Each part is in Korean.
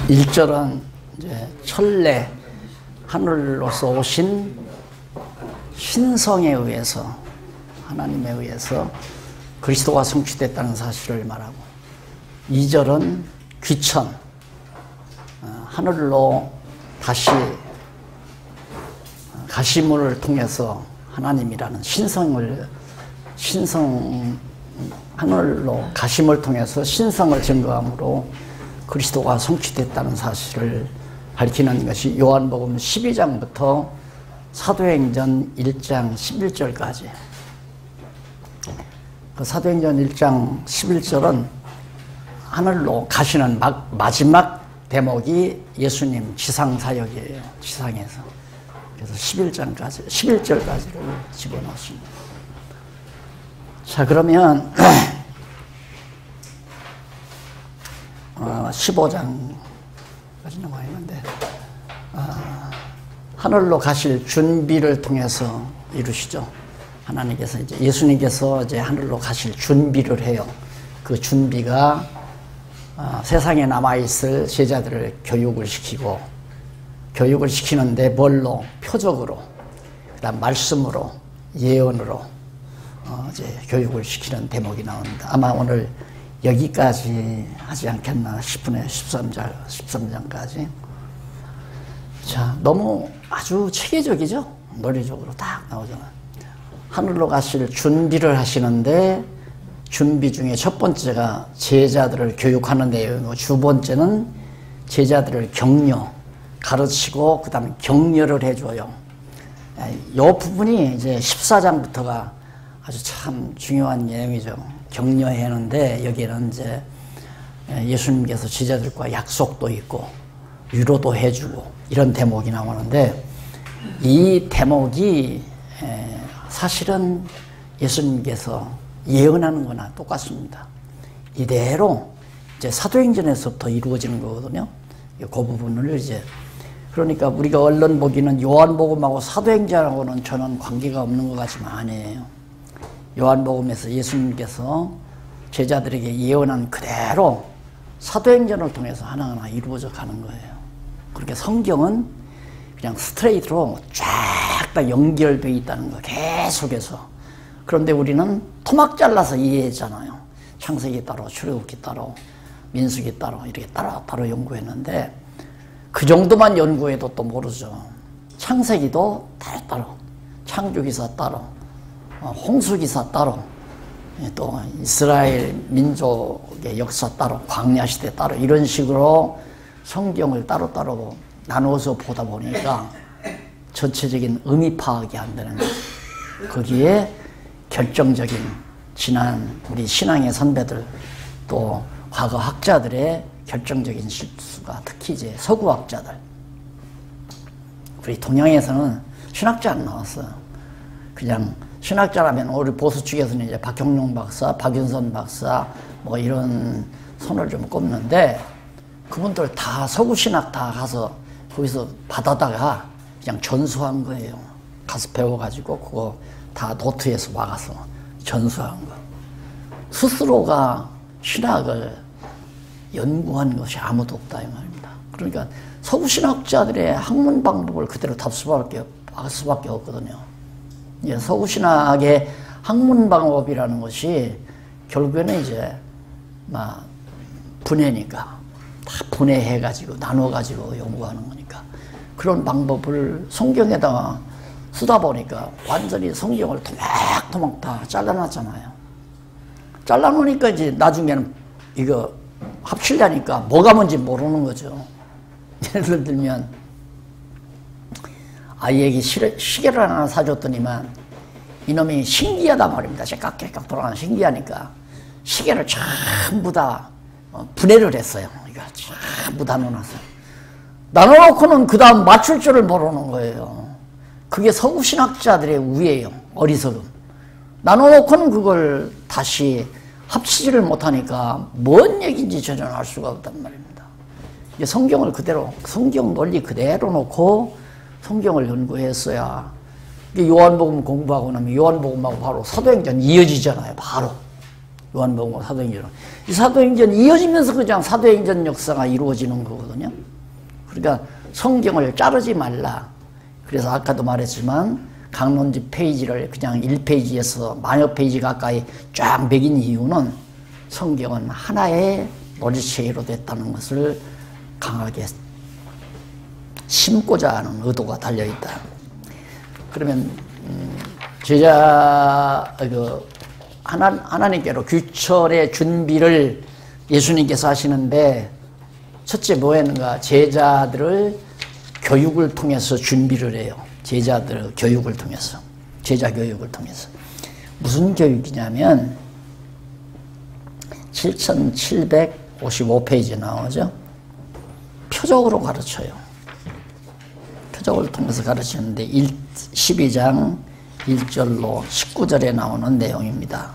1절은 이제 천래 하늘로서 오신 신성에 의해서, 하나님에 의해서 그리스도가 성취됐다는 사실을 말하고, 2절은 귀천, 하늘로 다시 가시물을 통해서 하나님이라는 하늘로 가심을 통해서 신성을 증거함으로 그리스도가 성취됐다는 사실을 밝히는 것이 요한복음 12장부터 사도행전 1장 11절까지. 그 사도행전 1장 11절은 하늘로 가시는 마지막 대목이 예수님 지상사역이에요. 지상에서. 그래서 11절까지를 집어넣습니다. 자, 그러면 15장까지 넘어가 있는데, 하늘로 가실 준비를 통해서 이루시죠. 하나님께서 이제 예수님께서 이제 하늘로 가실 준비를 해요. 그 준비가 세상에 남아있을 제자들을 교육을 시키는데 뭘로? 표적으로, 그다음 말씀으로, 예언으로 이제 교육을 시키는 대목이 나옵니다. 아마 오늘 여기까지 하지 않겠나 싶으네. 13장까지. 자, 너무 아주 체계적이죠? 논리적으로 딱 나오잖아요. 하늘로 가실 준비를 하시는데, 준비 중에 첫 번째가 제자들을 교육하는 내용이고, 두 번째는 제자들을 가르치고, 그 다음에 격려를 해줘요. 이 부분이 이제 14장부터가 아주 참 중요한 내용이죠. 격려하는데, 여기는 이제 예수님께서 제자들과 약속도 있고, 위로도 해주고, 이런 대목이 나오는데, 이 대목이 사실은 예수님께서 예언하는 거나 똑같습니다. 이대로 이제 사도행전에서부터 이루어지는 거거든요. 그 부분을 이제, 그러니까 우리가 얼른 보기는 요한복음하고 사도행전하고는 저는 관계가 없는 것 같지만 아니에요. 요한복음에서 예수님께서 제자들에게 예언한 그대로 사도행전을 통해서 하나하나 이루어져 가는 거예요. 그렇게 성경은 그냥 스트레이트로 쫙 다 연결되어 있다는 거 계속해서. 그런데 우리는 토막 잘라서 이해했잖아요. 창세기 따로, 출애굽기 따로, 민수기 따로 이렇게 따로 연구했는데, 그 정도만 연구해도 또 모르죠. 창세기도 따로, 창조기사 따로, 홍수기사 따로, 또 이스라엘 민족의 역사 따로, 광야시대 따로, 이런 식으로 성경을 따로따로 나누어서 보다 보니까 전체적인 의미 파악이 안 되는 거예요. 거기에 결정적인 지난 우리 신앙의 선배들, 또 과거 학자들의 결정적인 실수가, 특히 이제 서구학자들, 우리 동양에서는 신학자 안 나왔어요. 그냥 신학자라면 우리 보수 측에서는 이제 박형룡 박사, 박윤선 박사 뭐 이런 손을 좀 꼽는데, 그분들 다 서구신학 다 가서 거기서 받아다가 그냥 전수한 거예요. 가서 배워가지고 그거 다 노트에서 막아서 전수한 거. 스스로가 신학을 연구한 것이 아무도 없다 이 말입니다. 그러니까 서구신학자들의 학문 방법을 그대로 답 수밖에 없거든요. 예, 서구신학의 학문 방법이라는 것이 결국에는 이제 막 분해니까, 다 분해해가지고 나눠가지고 연구하는 거니까, 그런 방법을 성경에다가 쓰다 보니까 완전히 성경을 토막토막 다 잘라놨잖아요. 잘라놓으니까 이제 나중에는 이거 합치려니까 뭐가 뭔지 모르는 거죠. 예를 들면 아이에게 시계를 하나 사줬더니만 이놈이 신기하단 말입니다. 깍깍깍 돌아가는 신기하니까 시계를 전부 다 분해를 했어요. 그러니까 전부 다 넣어놨어요. 나눠놓고는 그 다음 맞출 줄을 모르는 거예요. 그게 서구신학자들의 우애예요. 어리석음. 나눠놓고는 그걸 다시 합치지를 못하니까 뭔 얘기인지 전혀 알 수가 없단 말입니다. 이게 성경을 그대로, 성경 논리 그대로 놓고 성경을 연구했어야. 요한복음 공부하고 나면 요한복음하고 바로 사도행전 이어지잖아요. 바로 요한복음, 사도행전. 이 사도행전이 이어지면서 그냥 사도행전 역사가 이루어지는 거거든요. 그러니까 성경을 자르지 말라. 그래서 아까도 말했지만 강론집 페이지를 그냥 1페이지에서 만여 페이지 가까이 쫙 매긴 이유는 성경은 하나의 놀이체로 됐다는 것을 강하게 심고자 하는 의도가 달려있다. 그러면 하나님께로 귀철의 준비를 예수님께서 하시는데 첫째 뭐였는가? 제자들을 교육을 통해서 준비를 해요. 제자들 교육을 통해서. 제자 교육을 통해서. 무슨 교육이냐면 7755페이지에 나오죠. 표적으로 가르쳐요. 표적을 통해서 가르치는데 12장 1절로 19절에 나오는 내용입니다.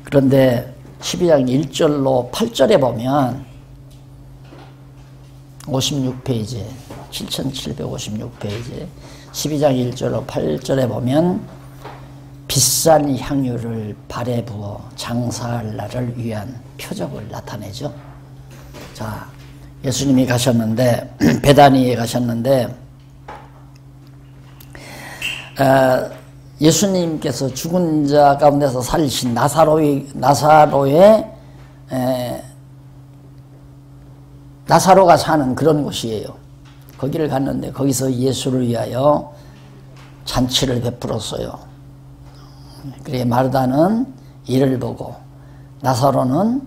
그런데 12장 1절로 8절에 보면 56페이지 7756페이지 12장 1절로 8절에 보면 비싼 향유를 발에 부어 장사할 날을 위한 표적을 나타내죠. 자, 예수님이 가셨는데 베다니에 가셨는데 예수님께서 죽은 자 가운데서 살리신 나사로가 사는 그런 곳이에요. 거기를 갔는데 거기서 예수를 위하여 잔치를 베풀었어요. 그래 마르다는 이를 보고 나사로는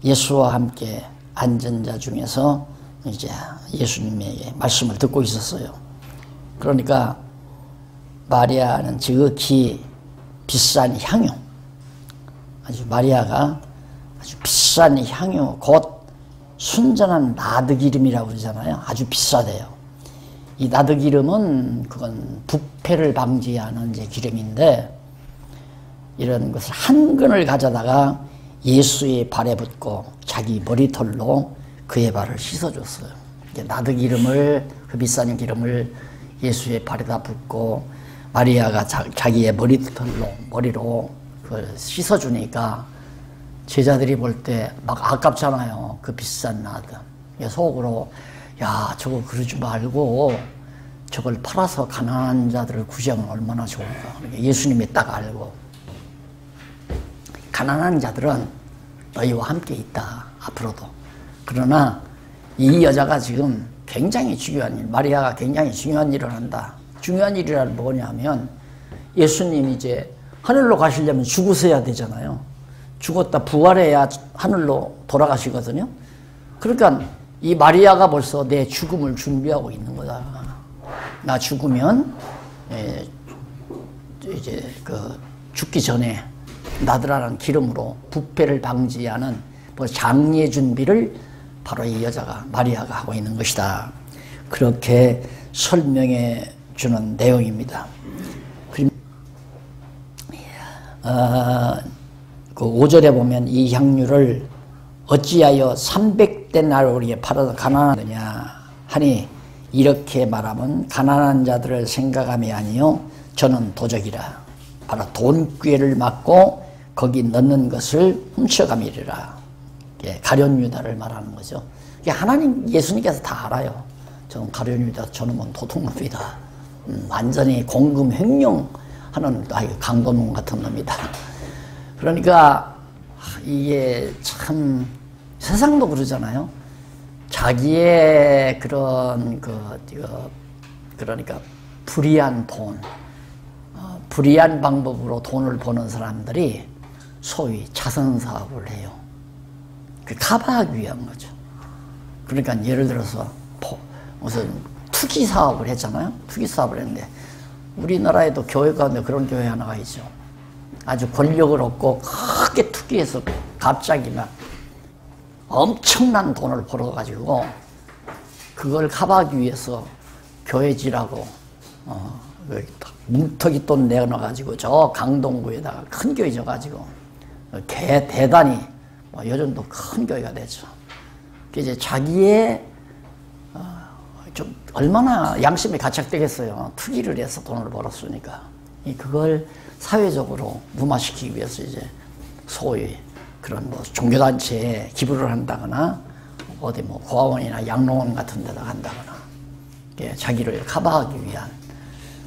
예수와 함께 앉은 자 중에서 이제 예수님의 말씀을 듣고 있었어요. 그러니까 마리아는 지극히 비싼 향유, 마리아가 아주 비싼 향유, 곧 순전한 나드기름이라고 그러잖아요. 아주 비싸대요. 이 나드기름은 그건 부패를 방지하는 이제 기름인데 이런 것을 한 근을 가져다가 예수의 발에 붓고 자기 머리털로 그의 발을 씻어줬어요. 나드기름을, 그 비싼 기름을 예수의 발에다 붓고 마리아가 자기의 머리로 그걸 씻어주니까 제자들이 볼 때 막 아깝잖아요. 그 비싼 나드. 속으로 야 저거 그러지 말고 저걸 팔아서 가난한 자들을 구제하면 얼마나 좋을까. 그러니까 예수님이 딱 알고 가난한 자들은 너희와 함께 있다. 앞으로도. 그러나 이 여자가 지금 굉장히 중요한 일, 마리아가 굉장히 중요한 일을 한다. 중요한 일이란 뭐냐면 예수님이 이제 하늘로 가시려면 죽으셔야 되잖아요. 죽었다 부활해야 하늘로 돌아가시거든요. 그러니까 이 마리아가 벌써 내 죽음을 준비하고 있는 거다. 나 죽으면 이제 그 죽기 전에 나드라는 기름으로 부패를 방지하는 뭐 장례 준비를 바로 이 여자가 마리아가 하고 있는 것이다. 그렇게 설명해 주는 내용입니다. 그 5절에 보면 이 향유를 어찌하여 300데나리온에 팔아서 가난하느냐 하니 이렇게 말하면 가난한 자들을 생각함이 아니요 저는 도적이라. 바로 돈꾀를 맞고 거기 넣는 것을 훔쳐감이리라. 가룟 유다를 말하는 거죠. 하나님 예수님께서 다 알아요. 저는 가룟 유다 저놈은 도둑놈이다. 완전히 공금 횡령하는 강도놈 같은 놈이다. 그러니까 이게 참 세상도 그러잖아요. 자기의 그런 그러니까 불의한 돈, 불의한 방법으로 돈을 버는 사람들이 소위 자선 사업을 해요. 그 커버하기 위한 거죠. 그러니까 예를 들어서 무슨 투기 사업을 했잖아요. 투기 사업을 했는데 우리나라에도 교회 가운데 그런 교회 하나가 있죠. 아주 권력을 얻고 크게 투기해서 갑자기 막 엄청난 돈을 벌어가지고 그걸 커버하기 위해서 교회지라고 뭉터기 돈 내놔가지고 저 강동구에다가 큰 교회 져가지고 대단히 요즘도 큰 교회가 되죠. 이제 자기의 좀 얼마나 양심이 가책되겠어요. 투기를 해서 돈을 벌었으니까. 그걸 사회적으로 무마시키기 위해서 이제 소위 그런 뭐 종교단체에 기부를 한다거나 어디 뭐 고아원이나 양로원 같은 데다 한다거나 자기를 커버하기 위한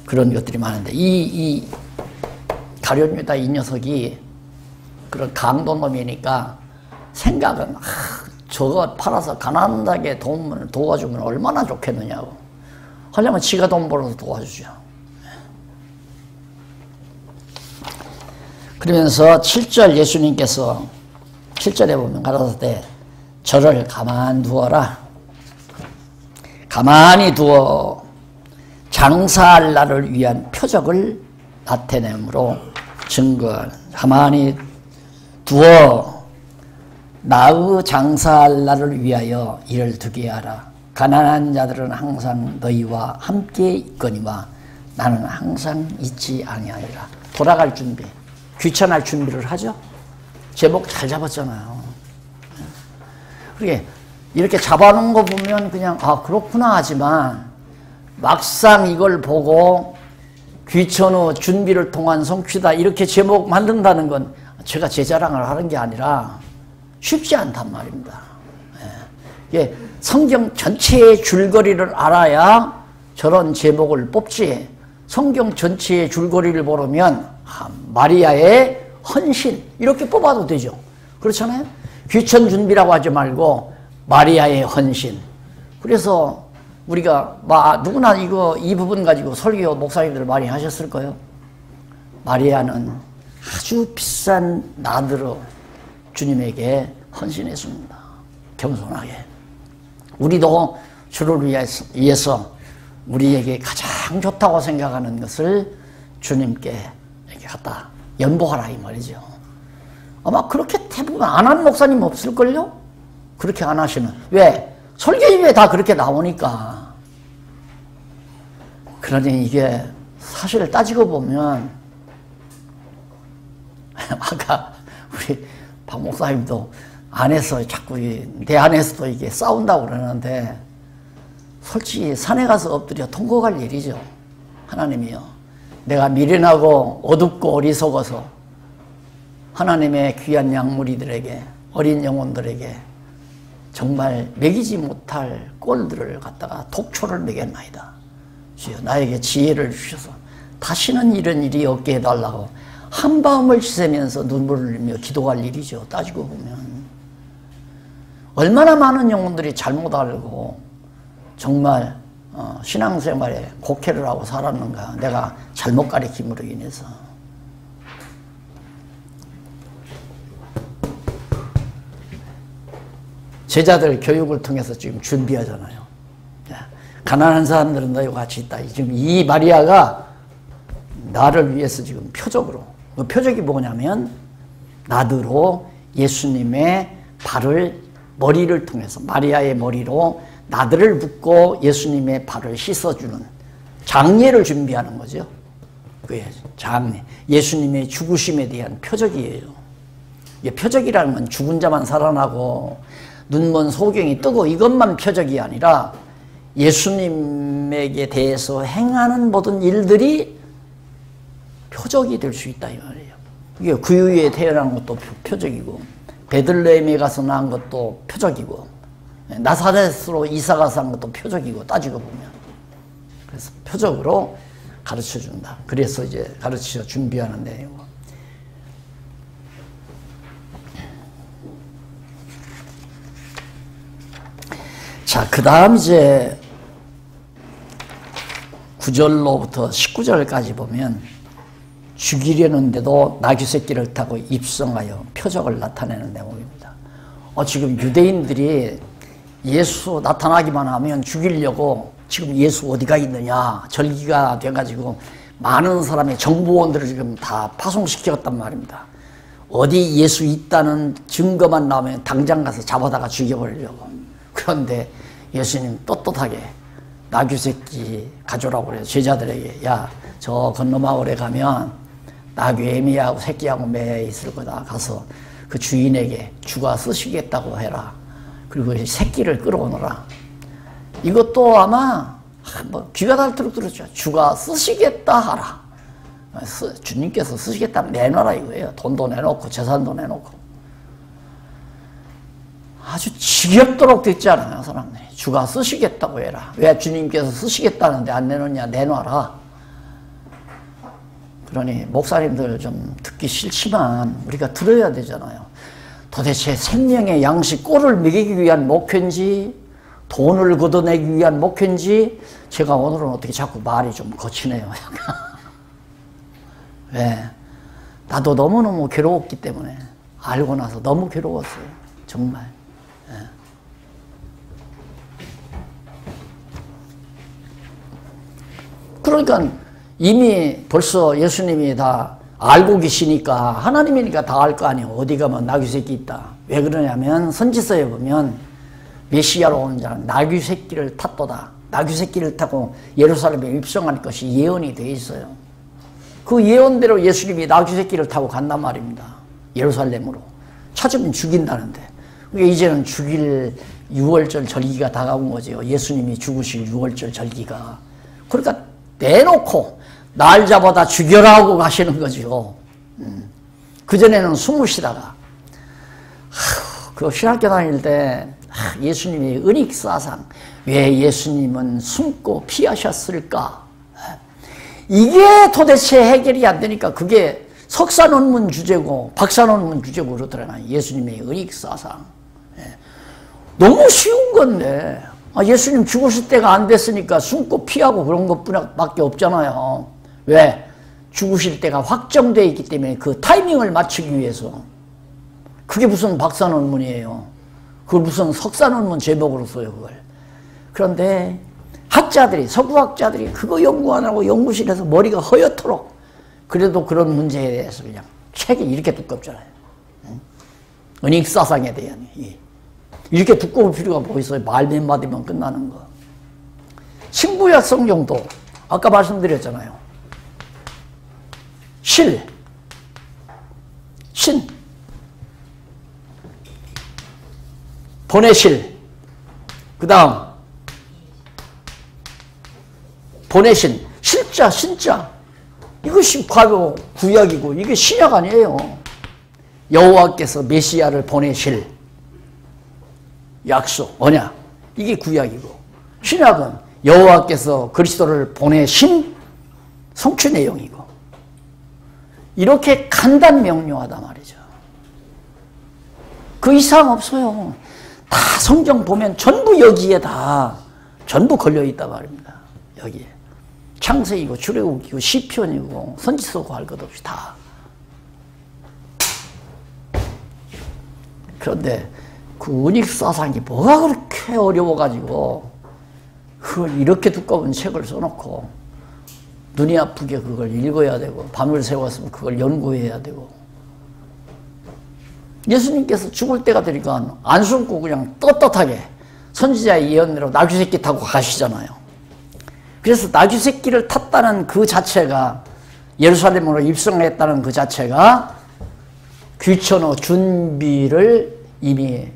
그런 것들이 많은데 이 가룟유다 이 녀석이 그런 강도놈이니까 생각은 저거 팔아서 가난하게 도와주면 얼마나 좋겠느냐고. 하려면 지가 돈 벌어서 도와주죠. 그러면서 7절 예수님께서 7절에 보면 가라사대 저를 가만두어라. 가만히 두어 장사할 날을 위한 표적을 나타내므로 증거하는. 가만히 두어 나의 장사할 날을 위하여 이를 두게 하라. 가난한 자들은 항상 너희와 함께 있거니와 나는 항상 있지 아니하리라. 돌아갈 준비, 귀찮을 준비를 하죠. 제목 잘 잡았잖아요. 그게 이렇게 잡아놓은 거 보면 그냥 그렇구나 하지만 막상 이걸 보고 귀천후 준비를 통한 성취다 이렇게 제목 만든다는 건 제가 제 자랑을 하는 게 아니라 쉽지 않단 말입니다. 예. 성경 전체의 줄거리를 알아야 저런 제목을 뽑지. 성경 전체의 줄거리를 모르면 마리아의 헌신 이렇게 뽑아도 되죠. 그렇잖아요. 귀천 준비라고 하지 말고 마리아의 헌신. 그래서 우리가 누구나 이 부분 가지고 설교 목사님들 많이 하셨을 거예요. 마리아는 아주 비싼 나드로 주님에게 헌신했습니다. 겸손하게. 우리도 주를 위해서 우리에게 가장 좋다고 생각하는 것을 주님께 이렇게 갖다 연보하라 이 말이죠. 아마 그렇게 대부분 안 하는 목사님 없을걸요? 그렇게 안 하시는. 왜? 설교집에 다 그렇게 나오니까. 그러니 이게 사실 따지고 보면 아까 우리 박 목사님도 안에서 자꾸 내 안에서도 이게 싸운다고 그러는데 솔직히 산에 가서 엎드려 통곡할 일이죠. 하나님이요. 내가 미련하고 어둡고 어리석어서 하나님의 귀한 양무리들에게 어린 영혼들에게 정말 먹이지 못할 꼴들을 갖다가 독초를 먹였나이다. 주여 나에게 지혜를 주셔서 다시는 이런 일이 없게 해달라고 한밤을 지새면서 눈물을 흘리며 기도할 일이죠. 따지고 보면 얼마나 많은 영혼들이 잘못 알고 정말 신앙생활에 곡해를 하고 살았는가. 내가 잘못 가르침으로 인해서. 제자들 교육을 통해서 지금 준비하잖아요. 가난한 사람들은 너희와 같이 있다. 지금 이 마리아가 나를 위해서 지금 표적으로. 그 표적이 뭐냐면 나드로 예수님의 머리를 통해서 마리아의 머리로 나드를 붓고 예수님의 발을 씻어주는 장례를 준비하는 거죠. 그게 장례. 예수님의 죽으심에 대한 표적이에요. 이게 표적이라는 건 죽은 자만 살아나고 눈먼 소경이 뜨고 이것만 표적이 아니라 예수님에게 대해서 행하는 모든 일들이 표적이 될 수 있다 이 말이에요. 이게 구유에 태어난 것도 표적이고 베들레헴에 가서 낳은 것도 표적이고 나사렛으로 이사가서 한 것도 표적이고 따지고 보면 그래서 표적으로 가르쳐준다. 그래서 이제 가르쳐 준비하는 내용. 자, 그 다음 이제 9절로부터 19절까지 보면 죽이려는데도 나귀 새끼를 타고 입성하여 표적을 나타내는 내용입니다. 지금 유대인들이 예수 나타나기만 하면 죽이려고 지금 예수 어디가 있느냐 절기가 돼가지고 많은 사람의 정보원들을 지금 다 파송시켰단 말입니다. 어디 예수 있다는 증거만 나오면 당장 가서 잡아다가 죽여버리려고. 그런데 예수님 떳떳하게 나귀 새끼 가져오라고 그래요. 제자들에게. 야, 저 건너마을에 가면 나귀 애미하고 새끼하고 매 있을 거다. 가서 그 주인에게 주가 쓰시겠다고 해라. 그리고 새끼를 끌어오너라. 이것도 아마 귀가 닳도록 들었죠. 주가 쓰시겠다 하라. 주님께서 쓰시겠다면 내놔라 이거예요. 돈도 내놓고 재산도 내놓고. 아주 지겹도록 됐잖아요, 사람들이. 주가 쓰시겠다고 해라. 왜 주님께서 쓰시겠다는데 안 내놓냐? 내놔라. 그러니 목사님들 좀 듣기 싫지만 우리가 들어야 되잖아요. 도대체 생명의 양식 꼴을 먹이기 위한 목회인지 돈을 걷어내기 위한 목회인지 제가 오늘은 어떻게 자꾸 말이 좀 거치네요. 왜? 나도 너무너무 괴로웠기 때문에 알고 나서 너무 괴로웠어요. 정말. 그러니까 이미 벌써 예수님이 다 알고 계시니까 하나님이니까 다 알 거 아니에요. 어디 가면 나귀 새끼 있다. 왜 그러냐면 선지서에 보면 메시아로 오는 자는 나귀 새끼를 탔도다. 나귀 새끼를 타고 예루살렘에 입성할 것이 예언이 되어 있어요. 그 예언대로 예수님이 나귀 새끼를 타고 간단 말입니다. 예루살렘으로. 찾으면 죽인다는데. 그게 이제는 죽일 6월절 절기가 다가온 거죠. 예수님이 죽으실 6월절 절기가. 그러니까 내놓고 날 잡아다 죽여라 하고 가시는 거죠. 그전에는 숨으시다가 그 신학교 다닐 때 예수님의 은익사상, 왜 예수님은 숨고 피하셨을까? 이게 도대체 해결이 안 되니까 그게 석사 논문 주제고 박사 논문 주제고 그러더라고요. 예수님의 은익사상. 너무 쉬운 건데 예수님 죽으실 때가 안 됐으니까 숨고 피하고 그런 것뿐밖에 없잖아요. 왜? 죽으실 때가 확정되어 있기 때문에 그 타이밍을 맞추기 위해서. 그게 무슨 박사 논문이에요. 그걸 무슨 석사 논문 제목으로 써요, 그걸. 그런데 학자들이, 서구학자들이 그거 연구 안 하고 연구실에서 머리가 허옇도록 그래도 그런 문제에 대해서 그냥 책이 이렇게 두껍잖아요. 은익사상에 대한. 이렇게 두꺼울 필요가 뭐 있어요? 말 몇 마디면 끝나는 거. 신구약 성경도 아까 말씀드렸잖아요. 신, 보내실, 그 다음 보내신, 실자, 신자. 이것이 과거 구약이고 이게 신약 아니에요. 여호와께서 메시아를 보내실 약속, 언약. 이게 구약이고 신약은 여호와께서 그리스도를 보내신 성취 내용이고 이렇게 간단 명료하단 말이죠. 그 이상 없어요. 다 성경 보면 전부 여기에 다 전부 걸려있단 말입니다. 여기에. 창세기고 출애굽기고 시편이고 선지서고 할 것 없이 다. 그런데 그 은익사상이 뭐가 그렇게 어려워가지고 그걸 이렇게 두꺼운 책을 써놓고 눈이 아프게 그걸 읽어야 되고 밤을 새웠으면 그걸 연구해야 되고 예수님께서 죽을 때가 되니까 안 숨고 그냥 떳떳하게 선지자의 예언대로 나귀 새끼 타고 가시잖아요. 그래서 나귀 새끼를 탔다는 그 자체가 예루살렘으로 입성했다는 그 자체가 귀천어 준비를 이미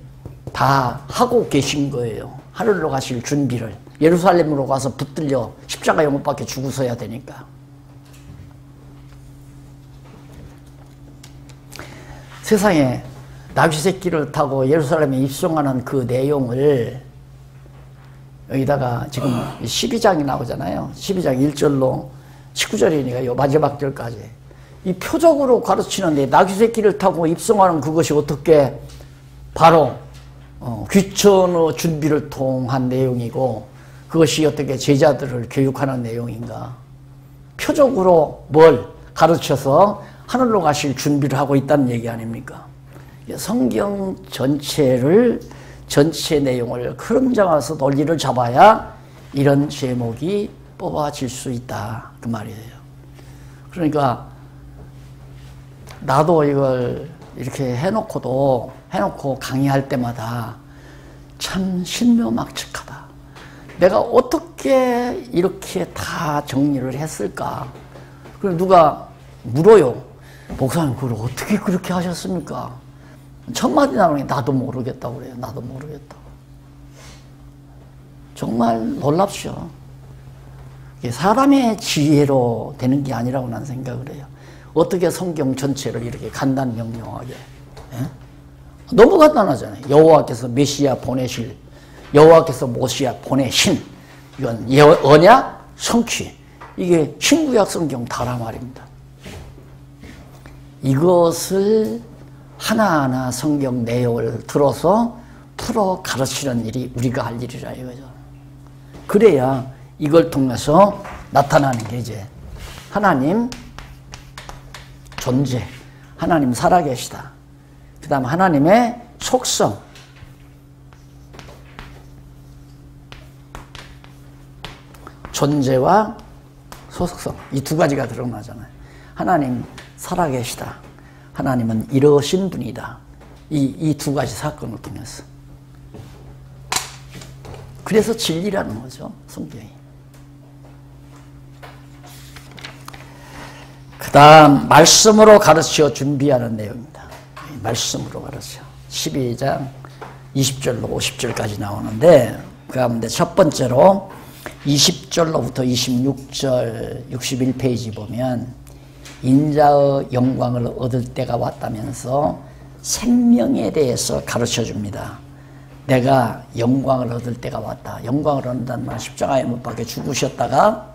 다 하고 계신 거예요. 하늘로 가실 준비를. 예루살렘으로 가서 붙들려 십자가에 못 박혀 죽으셔야 되니까. 세상에 나귀 새끼를 타고 예루살렘에 입성하는 그 내용을 여기다가 지금 12장이 나오잖아요. 12장 1절로 19절이니까 요 마지막 절까지. 이 표적으로 가르치는데 나귀 새끼를 타고 입성하는 그것이 어떻게 바로 귀천어 준비를 통한 내용이고 그것이 어떻게 제자들을 교육하는 내용인가. 표적으로 뭘 가르쳐서 하늘로 가실 준비를 하고 있다는 얘기 아닙니까? 성경 전체 내용을 흐름 잡아서 논리를 잡아야 이런 제목이 뽑아질 수 있다 그 말이에요. 그러니까 나도 이걸 이렇게 해놓고 강의할 때마다 참 신묘막측하다. 내가 어떻게 이렇게 다 정리를 했을까? 그리고 누가 물어요. 목사님 그걸 어떻게 그렇게 하셨습니까? 첫 마디 나오니 나도 모르겠다고 그래요. 나도 모르겠다고. 정말 놀랍죠. 사람의 지혜로 되는 게 아니라고 난 생각을 해요. 어떻게 성경 전체를 이렇게 간단 명료하게. 예? 너무 간단하잖아요. 여호와께서 메시아 보내실, 여호와께서 모시아 보내신, 이건 언약, 성취. 이게 신구약 성경 다라 말입니다. 이것을 하나하나 성경 내용을 들어서 풀어 가르치는 일이 우리가 할 일이라 이거죠. 그래야 이걸 통해서 나타나는 게 이제 하나님 존재, 하나님 살아계시다. 그 다음 하나님의 속성, 존재와 속성, 이 두 가지가 드러나잖아요. 하나님 살아계시다. 하나님은 이러신 분이다. 이 두 가지 사건을 통해서. 그래서 진리라는 거죠, 성경이. 그 다음 말씀으로 가르쳐 준비하는 내용입니다. 말씀으로 가르쳐. 12장 20절로 50절까지 나오는데 그 가운데 첫 번째로 20절로부터 26절 61페이지 보면 인자의 영광을 얻을 때가 왔다면서 생명에 대해서 가르쳐 줍니다. 내가 영광을 얻을 때가 왔다. 영광을 얻는다는 말, 십자가에 못 박혀 죽으셨다가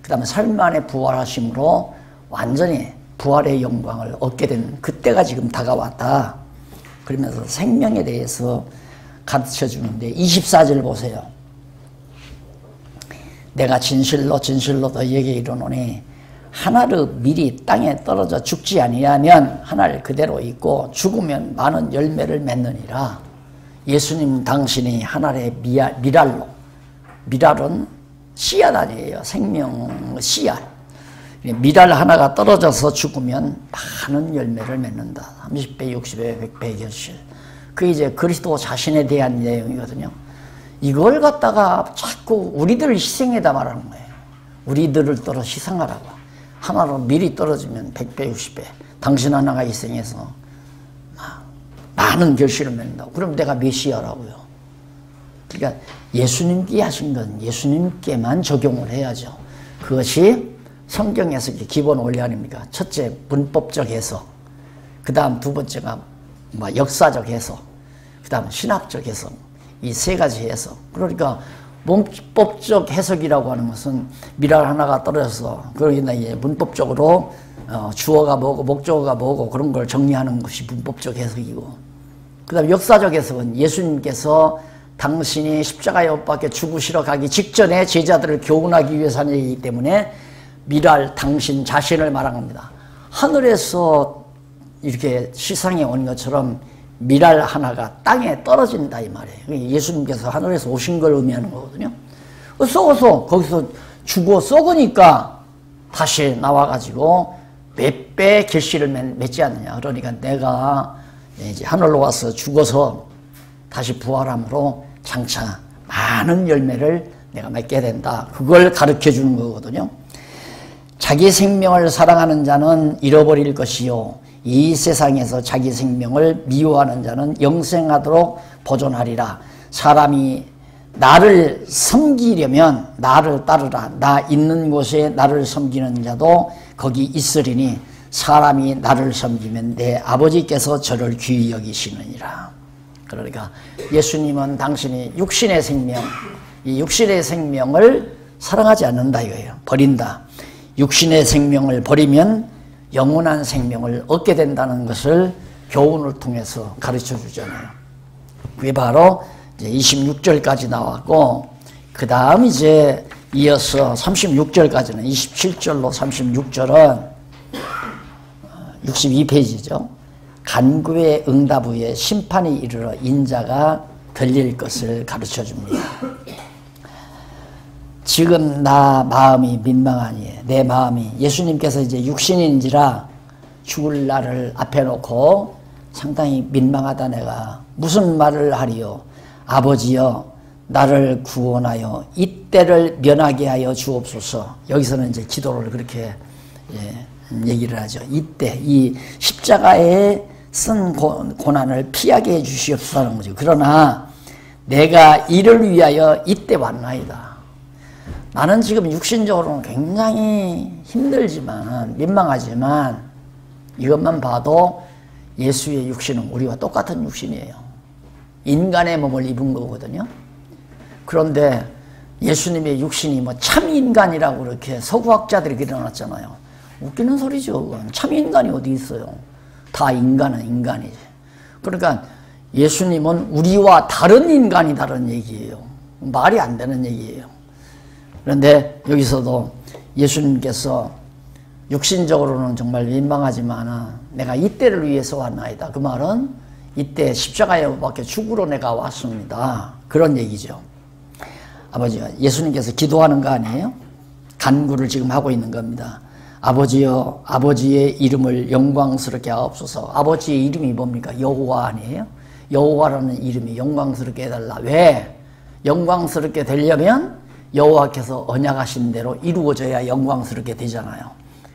그 다음에 삶 안에 부활하심으로 완전히 부활의 영광을 얻게 된 그때가 지금 다가왔다. 그러면서 생명에 대해서 가르쳐 주는데 24절 보세요. 내가 진실로 진실로 너희에게 이르노니 하나를 미리 땅에 떨어져 죽지 아니하면 하나를 그대로 있고 죽으면 많은 열매를 맺느니라. 예수님 당신이 하나의 미랄로, 미랄은 씨앗 아니에요. 생명 씨앗. 미랄 하나가 떨어져서 죽으면 많은 열매를 맺는다. 30배, 60배, 100배 결실. 그게 이제 그리스도 자신에 대한 내용이거든요. 이걸 갖다가 자꾸 우리들을 희생에다 말하는 거예요. 우리들을 떨어 희생하라고. 하나로 미리 떨어지면 100배, 60배. 당신 하나가 희생해서 많은 결실을 맺는다고. 그럼 내가 메시아라고요. 그러니까 예수님께 하신 건 예수님께만 적용을 해야죠. 그것이 성경에서 기본 원리 아닙니까? 첫째, 문법적 해석. 그 다음 두 번째가 역사적 해석. 그 다음 신학적 해석. 이 세 가지 해석. 그러니까 문법적 해석이라고 하는 것은 미랄 하나가 떨어져서 그러니까 이제 문법적으로 주어가 뭐고 목적어가 뭐고 그런 걸 정리하는 것이 문법적 해석이고, 그 다음 역사적 해석은 예수님께서 당신이 십자가에 못 박혀 죽으시러 가기 직전에 제자들을 교훈하기 위해서 하는 얘기이기 때문에 미랄 당신 자신을 말합니다. 하늘에서 이렇게 시상에 온 것처럼 미랄 하나가 땅에 떨어진다 이 말이에요. 예수님께서 하늘에서 오신 걸 의미하는 거거든요. 썩어서 거기서 죽어 썩으니까 다시 나와가지고 몇 배 결실을 맺지 않느냐. 그러니까 내가 이제 하늘로 와서 죽어서 다시 부활함으로 장차 많은 열매를 내가 맺게 된다. 그걸 가르쳐 주는 거거든요. 자기 생명을 사랑하는 자는 잃어버릴 것이요 이 세상에서 자기 생명을 미워하는 자는 영생하도록 보존하리라. 사람이 나를 섬기려면 나를 따르라. 나 있는 곳에 나를 섬기는 자도 거기 있으리니 사람이 나를 섬기면 내 아버지께서 저를 귀히 여기시느니라. 그러니까 예수님은 당신이 육신의 생명, 이 육신의 생명을 사랑하지 않는다 이거예요. 버린다. 육신의 생명을 버리면 영원한 생명을 얻게 된다는 것을 교훈을 통해서 가르쳐 주잖아요. 그게 바로 이제 26절까지 나왔고, 그 다음 이제 이어서 36절까지는 27절로 36절은 62페이지죠. 간구의 응답 후에 심판이 이르러 인자가 들릴 것을 가르쳐 줍니다. 지금 나 마음이 민망하니 내 마음이, 예수님께서 이제 육신인지라 죽을 날을 앞에 놓고 상당히 민망하다. 내가 무슨 말을 하리요. 아버지여 나를 구원하여 이때를 면하게 하여 주옵소서. 여기서는 이제 기도를 그렇게 얘기를 하죠. 이때 이 십자가에 쓴 고난을 피하게 해 주시옵소서라는 거죠. 그러나 내가 이를 위하여 이때 왔나이다. 나는 지금 육신적으로는 굉장히 힘들지만, 민망하지만, 이것만 봐도 예수의 육신은 우리와 똑같은 육신이에요. 인간의 몸을 입은 거거든요. 그런데 예수님의 육신이 뭐 참인간이라고 그렇게 서구학자들이 그려놨잖아요. 웃기는 소리죠. 그건. 참인간이 어디 있어요. 다 인간은 인간이지. 그러니까 예수님은 우리와 다른 인간이다라는 얘기예요. 말이 안 되는 얘기예요. 그런데 여기서도 예수님께서 육신적으로는 정말 민망하지만 내가 이때를 위해서 왔나이다. 그 말은 이때 십자가에 못 박혀 죽으러 내가 왔습니다. 그런 얘기죠. 아버지가 예수님께서 기도하는 거 아니에요? 간구를 지금 하고 있는 겁니다. 아버지여, 아버지의 이름을 영광스럽게 하옵소서. 아버지의 이름이 뭡니까? 여호와 아니에요? 여호와라는 이름이 영광스럽게 해달라. 왜? 영광스럽게 되려면 여호와께서 언약하신 대로 이루어져야 영광스럽게 되잖아요.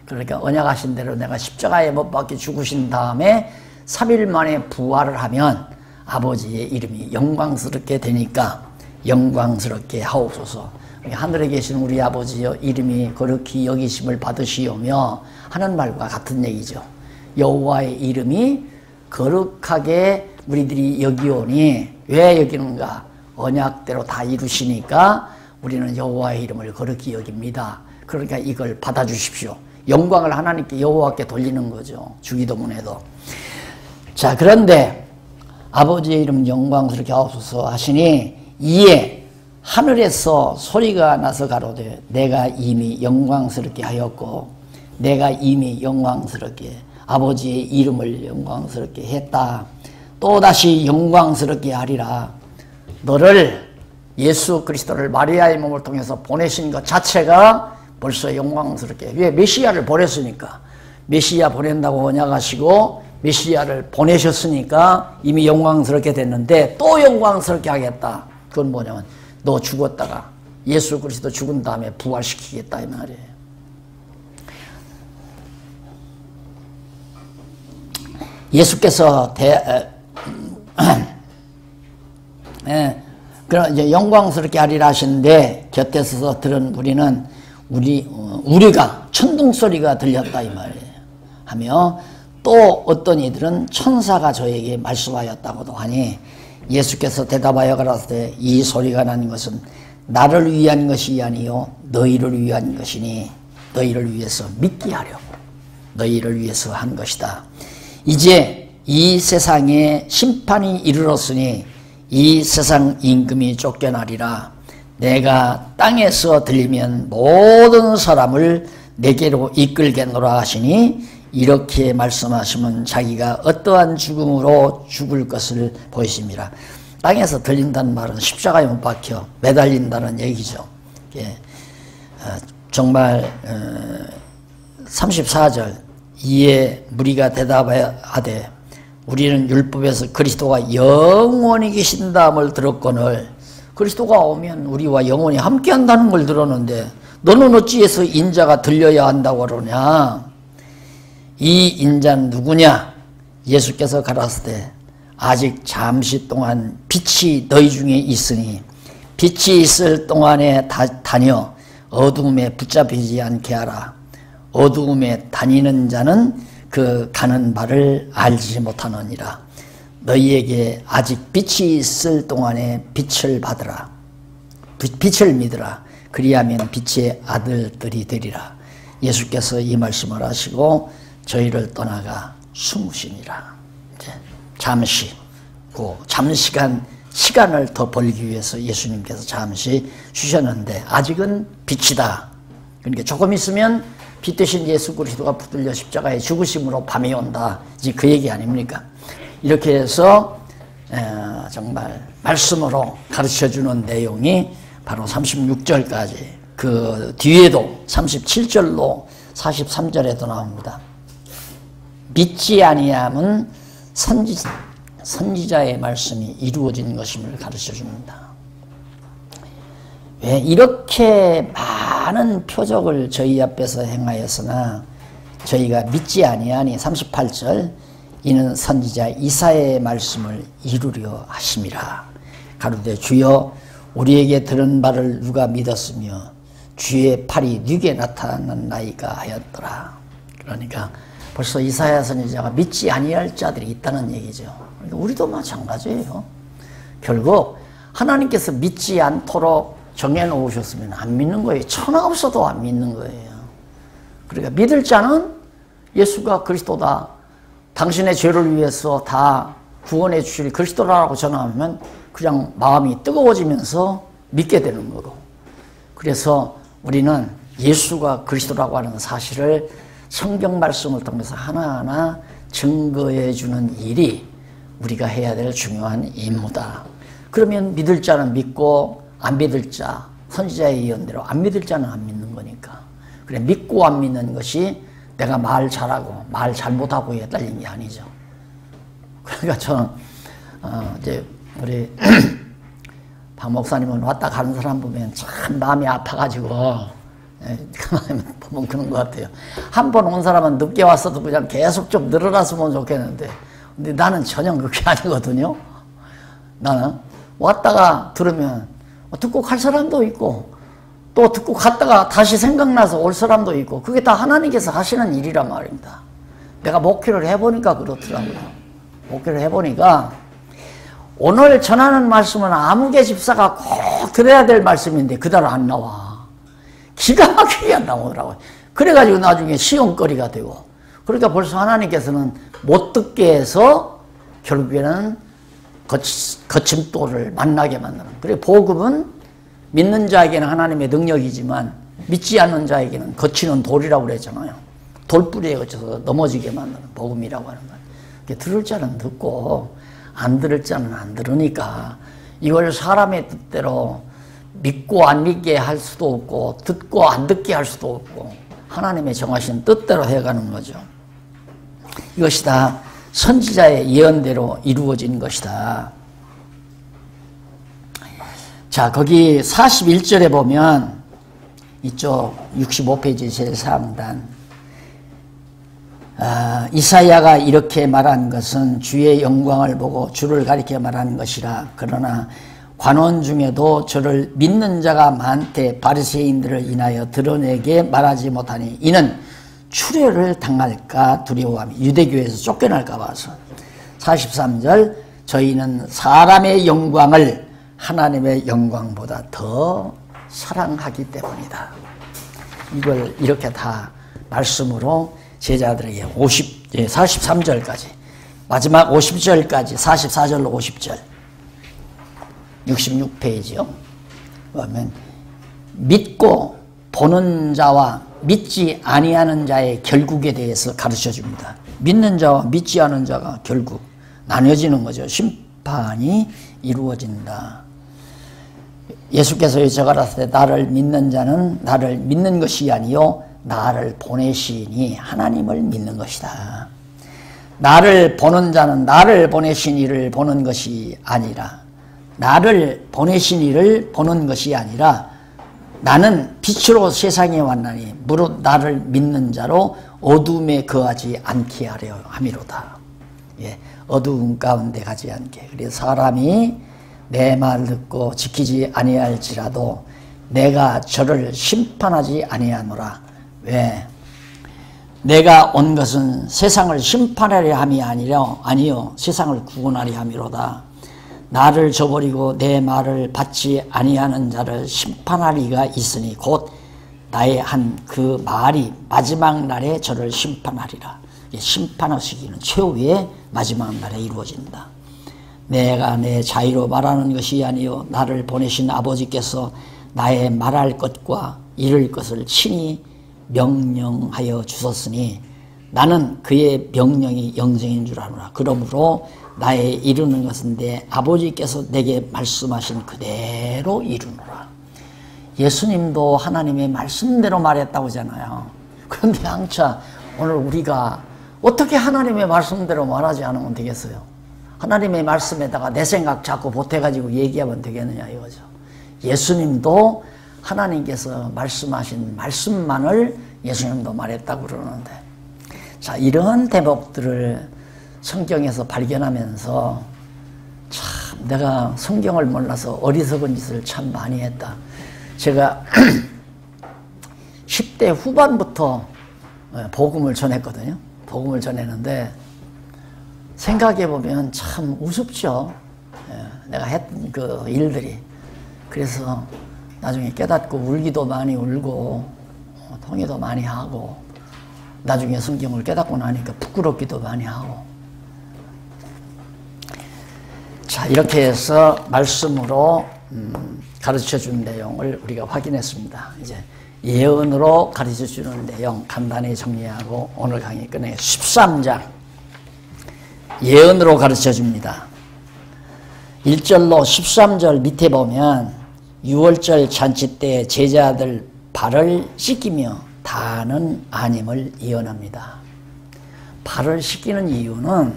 그러니까 언약하신 대로 내가 십자가에 못 박혀 죽으신 다음에 3일 만에 부활을 하면 아버지의 이름이 영광스럽게 되니까 영광스럽게 하옵소서. 하늘에 계신 우리 아버지여 이름이 거룩히 여기심을 받으시오며 하는 말과 같은 얘기죠. 여호와의 이름이 거룩하게 우리들이 여기오니 왜 여기는가? 언약대로 다 이루시니까 우리는 여호와의 이름을 거룩히 여깁니다. 그러니까 이걸 받아주십시오. 영광을 하나님께 여호와께 돌리는 거죠. 주기도문에도. 자, 그런데 아버지의 이름 영광스럽게 하옵소서 하시니 이에 하늘에서 소리가 나서 가로되 내가 이미 영광스럽게 하였고 내가 이미 영광스럽게 아버지의 이름을 영광스럽게 했다. 또다시 영광스럽게 하리라. 너를 예수 그리스도를 마리아의 몸을 통해서 보내신 것 자체가 벌써 영광스럽게. 왜? 메시아를 보냈으니까. 메시아 보낸다고 언약하시고 메시아를 보내셨으니까 이미 영광스럽게 됐는데 또 영광스럽게 하겠다. 그건 뭐냐면 너 죽었다가 예수 그리스도 죽은 다음에 부활시키겠다 이 말이에요. 예수께서 그런 이제 영광스럽게 하리라 하시는데 곁에 서서 들은 우리는 우리가 천둥 소리가 들렸다 이 말이에요. 하며 또 어떤 이들은 천사가 저에게 말씀하였다고도 하니 예수께서 대답하여 가라사대 이 소리가 나는 것은 나를 위한 것이 아니요 너희를 위한 것이니 너희를 위해서 믿게 하려고 너희를 위해서 한 것이다. 이제 이 세상에 심판이 이르렀으니 이 세상 임금이 쫓겨나리라. 내가 땅에서 들리면 모든 사람을 내게로 이끌겠노라 하시니 이렇게 말씀하시면 자기가 어떠한 죽음으로 죽을 것을 보이십니다. 땅에서 들린다는 말은 십자가에 못 박혀 매달린다는 얘기죠. 정말 34절 이에 무리가 대답하되 우리는 율법에서 그리스도가 영원히 계신다함을 들었거늘 그리스도가 오면 우리와 영원히 함께한다는 걸 들었는데 너는 어찌해서 인자가 들려야 한다고 그러냐. 이 인자는 누구냐? 예수께서 가라사대 아직 잠시 동안 빛이 너희 중에 있으니 빛이 있을 동안에 다녀 어두움에 붙잡히지 않게 하라. 어두움에 다니는 자는 그 가는 바를 알지 못하느니라. 너희에게 아직 빛이 있을 동안에 빛을 받으라. 빛을 믿으라. 그리하면 빛의 아들들이 되리라. 예수께서 이 말씀을 하시고 저희를 떠나가 숨으시니라. 잠시, 잠시간 시간을 더 벌기 위해서 예수님께서 잠시 쉬셨는데 아직은 빛이다. 그러니까 조금 있으면 빛 대신 예수 그리스도가 붙들려 십자가에 죽으심으로 밤이 온다. 이제 그 얘기 아닙니까? 이렇게 해서 정말 말씀으로 가르쳐주는 내용이 바로 36절까지 그 뒤에도 37절로 43절에도 나옵니다. 믿지 아니함은 선지자의 말씀이 이루어진 것임을 가르쳐줍니다. 왜 이렇게 많은 표적을 저희 앞에서 행하였으나 저희가 믿지 아니하니 38절 이는 선지자 이사야의 말씀을 이루려 하심이라. 가로되 주여 우리에게 들은 바를 누가 믿었으며 주의 팔이 네게 나타난 나이가 하였더라. 그러니까 벌써 이사야 선지자가 믿지 아니할 자들이 있다는 얘기죠. 그러니까 우리도 마찬가지예요. 결국 하나님께서 믿지 않도록 정해놓으셨으면 안 믿는 거예요. 천하 없어도 안 믿는 거예요. 그러니까 믿을 자는 예수가 그리스도다, 당신의 죄를 위해서 다 구원해 주실 그리스도라고 전하면 그냥 마음이 뜨거워지면서 믿게 되는 거고, 그래서 우리는 예수가 그리스도라고 하는 사실을 성경 말씀을 통해서 하나하나 증거해 주는 일이 우리가 해야 될 중요한 임무다. 그러면 믿을 자는 믿고 안 믿을 자, 선지자의 예언대로 안 믿을 자는 안 믿는 거니까. 그래, 믿고 안 믿는 것이 내가 말 잘하고 말 잘못하고에 딸린 게 아니죠. 그러니까 저는 이제 우리 박 목사님은 왔다 가는 사람 보면 참 마음이 아파가지고 가만히 보면 그런 것 같아요. 한 번 온 사람은 늦게 왔어도 그냥 계속 좀 늘어났으면 좋겠는데, 근데 나는 전혀 그렇게 아니거든요. 나는 왔다가 들으면 듣고 갈 사람도 있고, 또 듣고 갔다가 다시 생각나서 올 사람도 있고, 그게 다 하나님께서 하시는 일이란 말입니다. 내가 목회를 해보니까 그렇더라고요. 목회를 해보니까 오늘 전하는 말씀은 아무개 집사가 꼭 들어야 될 말씀인데 그대로 안 나와. 기가 막히게 안 나오더라고요. 그래가지고 나중에 시험거리가 되고, 그러니까 벌써 하나님께서는 못 듣게 해서 결국에는 거침돌을 만나게 만드는. 그래, 복음은 믿는 자에게는 하나님의 능력이지만 믿지 않는 자에게는 거치는 돌이라고 그랬잖아요. 돌뿌리에 거쳐서 넘어지게 만드는 복음이라고 하는 거예요. 들을 자는 듣고 안 들을 자는 안 들으니까 이걸 사람의 뜻대로 믿고 안 믿게 할 수도 없고 듣고 안 듣게 할 수도 없고 하나님의 정하신 뜻대로 해가는 거죠. 이것이 다 선지자의 예언대로 이루어진 것이다. 자, 거기 41절에 보면 이쪽 65페이지 제일 상단, 이사야가 이렇게 말한 것은 주의 영광을 보고 주를 가리켜 말한 것이라. 그러나 관원 중에도 저를 믿는 자가 많되 바리새인들을 인하여 드러내게 말하지 못하니 이는 추례를 당할까 두려워하며 유대교에서 쫓겨날까 봐서. 43절, 저희는 사람의 영광을 하나님의 영광보다 더 사랑하기 때문이다. 이걸 이렇게 다 말씀으로 제자들에게 43절까지, 마지막 50절까지, 44절로 50절, 66페이지요. 그러면 믿고 보는 자와 믿지 아니하는 자의 결국에 대해서 가르쳐 줍니다. 믿는 자와 믿지 않은 자가 결국 나뉘어지는 거죠. 심판이 이루어진다. 예수께서 여쭤가라사대 나를 믿는 자는 나를 믿는 것이 아니요 나를 보내시니 하나님을 믿는 것이다. 나를 보는 자는 나를 보내신 이를 보는 것이 아니라, 나를 보내신 이를 보는 것이 아니라 나는 빛으로 세상에 왔나니 무릇 나를 믿는 자로 어둠에 거하지 않게 하려 함이로다. 예, 어두운 가운데 가지 않게. 그래서 사람이 내 말 듣고 지키지 아니할지라도 내가 저를 심판하지 아니하노라. 왜? 내가 온 것은 세상을 심판하려 함이 아니요 세상을 구원하려 함이로다. 나를 저버리고 내 말을 받지 아니하는 자를 심판하리가 있으니 곧 나의 한 그 말이 마지막 날에 저를 심판하리라. 심판하시기는 최후의 마지막 날에 이루어진다. 내가 내 자유로 말하는 것이 아니요 나를 보내신 아버지께서 나의 말할 것과 이룰 것을 친히 명령하여 주셨으니 나는 그의 명령이 영생인 줄 아노라. 그러므로 나의 이루는 것은 내 아버지께서 내게 말씀하신 그대로 이루노라. 예수님도 하나님의 말씀대로 말했다고 하잖아요. 그런데 항차 오늘 우리가 어떻게 하나님의 말씀대로 말하지 않으면 되겠어요? 하나님의 말씀에다가 내 생각 자꾸 보태가지고 얘기하면 되겠느냐 이거죠. 예수님도 하나님께서 말씀하신 말씀만을 예수님도 말했다고 그러는데, 자, 이런 대목들을 성경에서 발견하면서 참 내가 성경을 몰라서 어리석은 짓을 참 많이 했다. 제가 10대 후반부터 복음을 전했거든요. 복음을 전했는데 생각해보면 참 우습죠. 내가 했던 그 일들이. 그래서 나중에 깨닫고 울기도 많이 울고 통회도 많이 하고 나중에 성경을 깨닫고 나니까 부끄럽기도 많이 하고. 자, 이렇게 해서 말씀으로 가르쳐준 내용을 우리가 확인했습니다. 이제 예언으로 가르쳐주는 내용 간단히 정리하고 오늘 강의 끝내 13장 예언으로 가르쳐줍니다. 1절로 13절 밑에 보면 6월절 잔치 때 제자들 발을 씻기며 다는 아님을 예언합니다. 발을 씻기는 이유는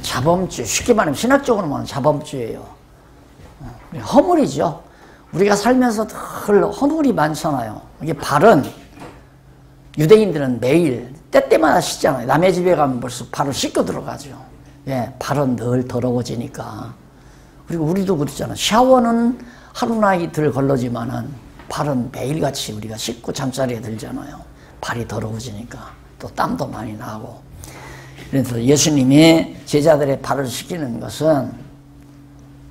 자범죄, 쉽게 말하면 신학적으로 말하면 자범죄예요. 허물이죠. 우리가 살면서 늘 허물이 많잖아요. 이게 발은 유대인들은 매일 때때마다 씻잖아요. 남의 집에 가면 벌써 발을 씻고 들어가죠. 예, 발은 늘 더러워지니까. 그리고 우리도 그렇잖아요. 샤워는 하루나 이틀 걸러지만은 발은 매일같이 우리가 씻고 잠자리에 들잖아요. 발이 더러워지니까 또 땀도 많이 나고. 그래서 예수님이 제자들의 발을 씻기는 것은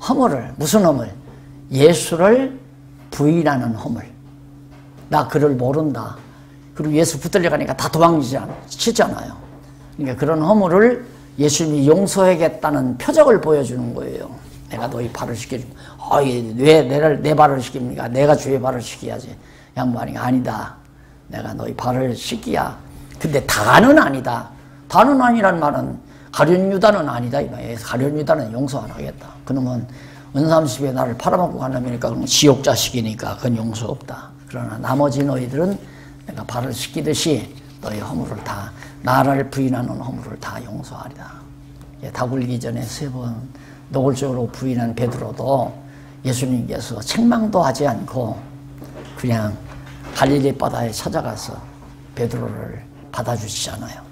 허물을, 무슨 허물? 예수를 부인하는 허물. 나 그를 모른다. 그리고 예수 붙들려 가니까 다 도망치잖아요. 그러니까 그런 허물을 예수님이 용서하겠다는 표적을 보여주는 거예요. 내가 너희 발을 씻겨주면, 왜 내 발을 씻깁니까? 내가 주의 발을 씻겨야지. 양반이 아니다. 내가 너희 발을 씻기야. 근데 다는 아니다. 다는 아니란 말은 가룟 유다는 아니다. 이 말이에요. 가룟 유다는 용서 안 하겠다. 그러면 은삼십에 나를 팔아먹고 가려니까 그건 지옥 자식이니까 그건 용서 없다. 그러나 나머지 너희들은 내가 발을 씻기듯이 너희 허물을 다, 나를 부인하는 허물을 다 용서하리다. 다 굴기 전에 3번 노골적으로 부인한 베드로도 예수님께서 책망도 하지 않고 그냥 갈릴리 바다에 찾아가서 베드로를 받아주시잖아요.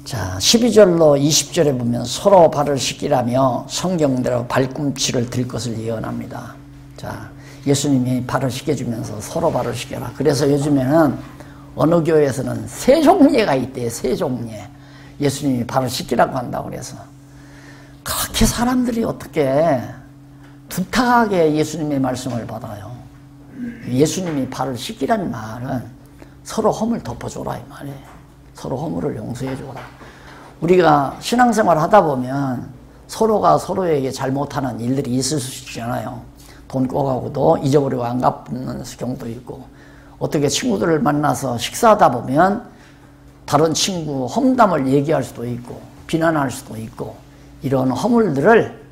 자, 12절로 20절에 보면 서로 발을 씻기라며 성경대로 발꿈치를 들 것을 예언합니다. 자, 예수님이 발을 씻겨주면서 서로 발을 씻겨라. 그래서 요즘에는 어느 교회에서는 세종례가 있대요. 세종례. 예수님이 발을 씻기라고 한다고 그래서. 그렇게 사람들이 어떻게 두탁하게 예수님의 말씀을 받아요. 예수님이 발을 씻기라는 말은 서로 허물 덮어줘라 이 말이에요. 서로 허물을 용서해줘라. 우리가 신앙생활 하다 보면 서로가 서로에게 잘못하는 일들이 있을 수 있잖아요. 돈 꿔가고도 잊어버리고 안 갚는 경우도 있고, 어떻게 친구들을 만나서 식사하다 보면 다른 친구 험담을 얘기할 수도 있고 비난할 수도 있고, 이런 허물들을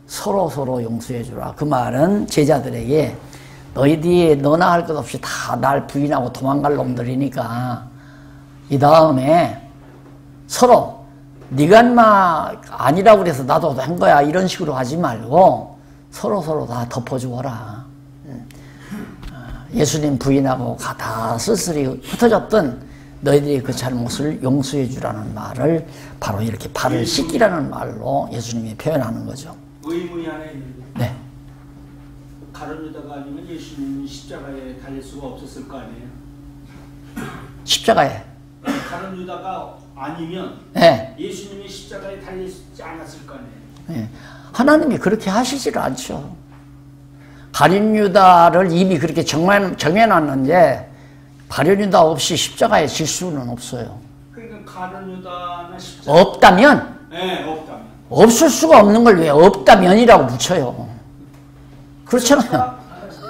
서로 용서해주라. 그 말은 제자들에게 너희들이 너나 할 것 없이 다 날 부인하고 도망갈 놈들이니까 이 다음에 서로 네가 인마 아니라고 그래서 나도 한 거야 이런 식으로 하지 말고 서로 다 덮어주어라. 예수님 부인하고 다 쓸쓸히 흩어졌던 너희들이 그 잘못을 용서해 주라는 말을 바로 이렇게 발을 씻기라는 말로 예수님이 표현하는 거죠. 의문이 하나 있는데, 네. 가룟 유다가 아니면 예수님이 십자가에 달릴 수가 없었을 거 아니에요? 십자가에. 가룟 유다가 아니면 네. 예수님이 십자가에 달리지 않았을 거 아니에요? 네. 하나님이 그렇게 하시질 않죠. 가룟 유다를 이미 그렇게 정해놨는데 가룟 유다 없이 십자가에 질 수는 없어요. 그러니까 가룟 유다나 십자가 없다면? 네, 없다면. 없을 수가 없는 걸 왜 없다면이라고 붙여요. 그렇잖아요.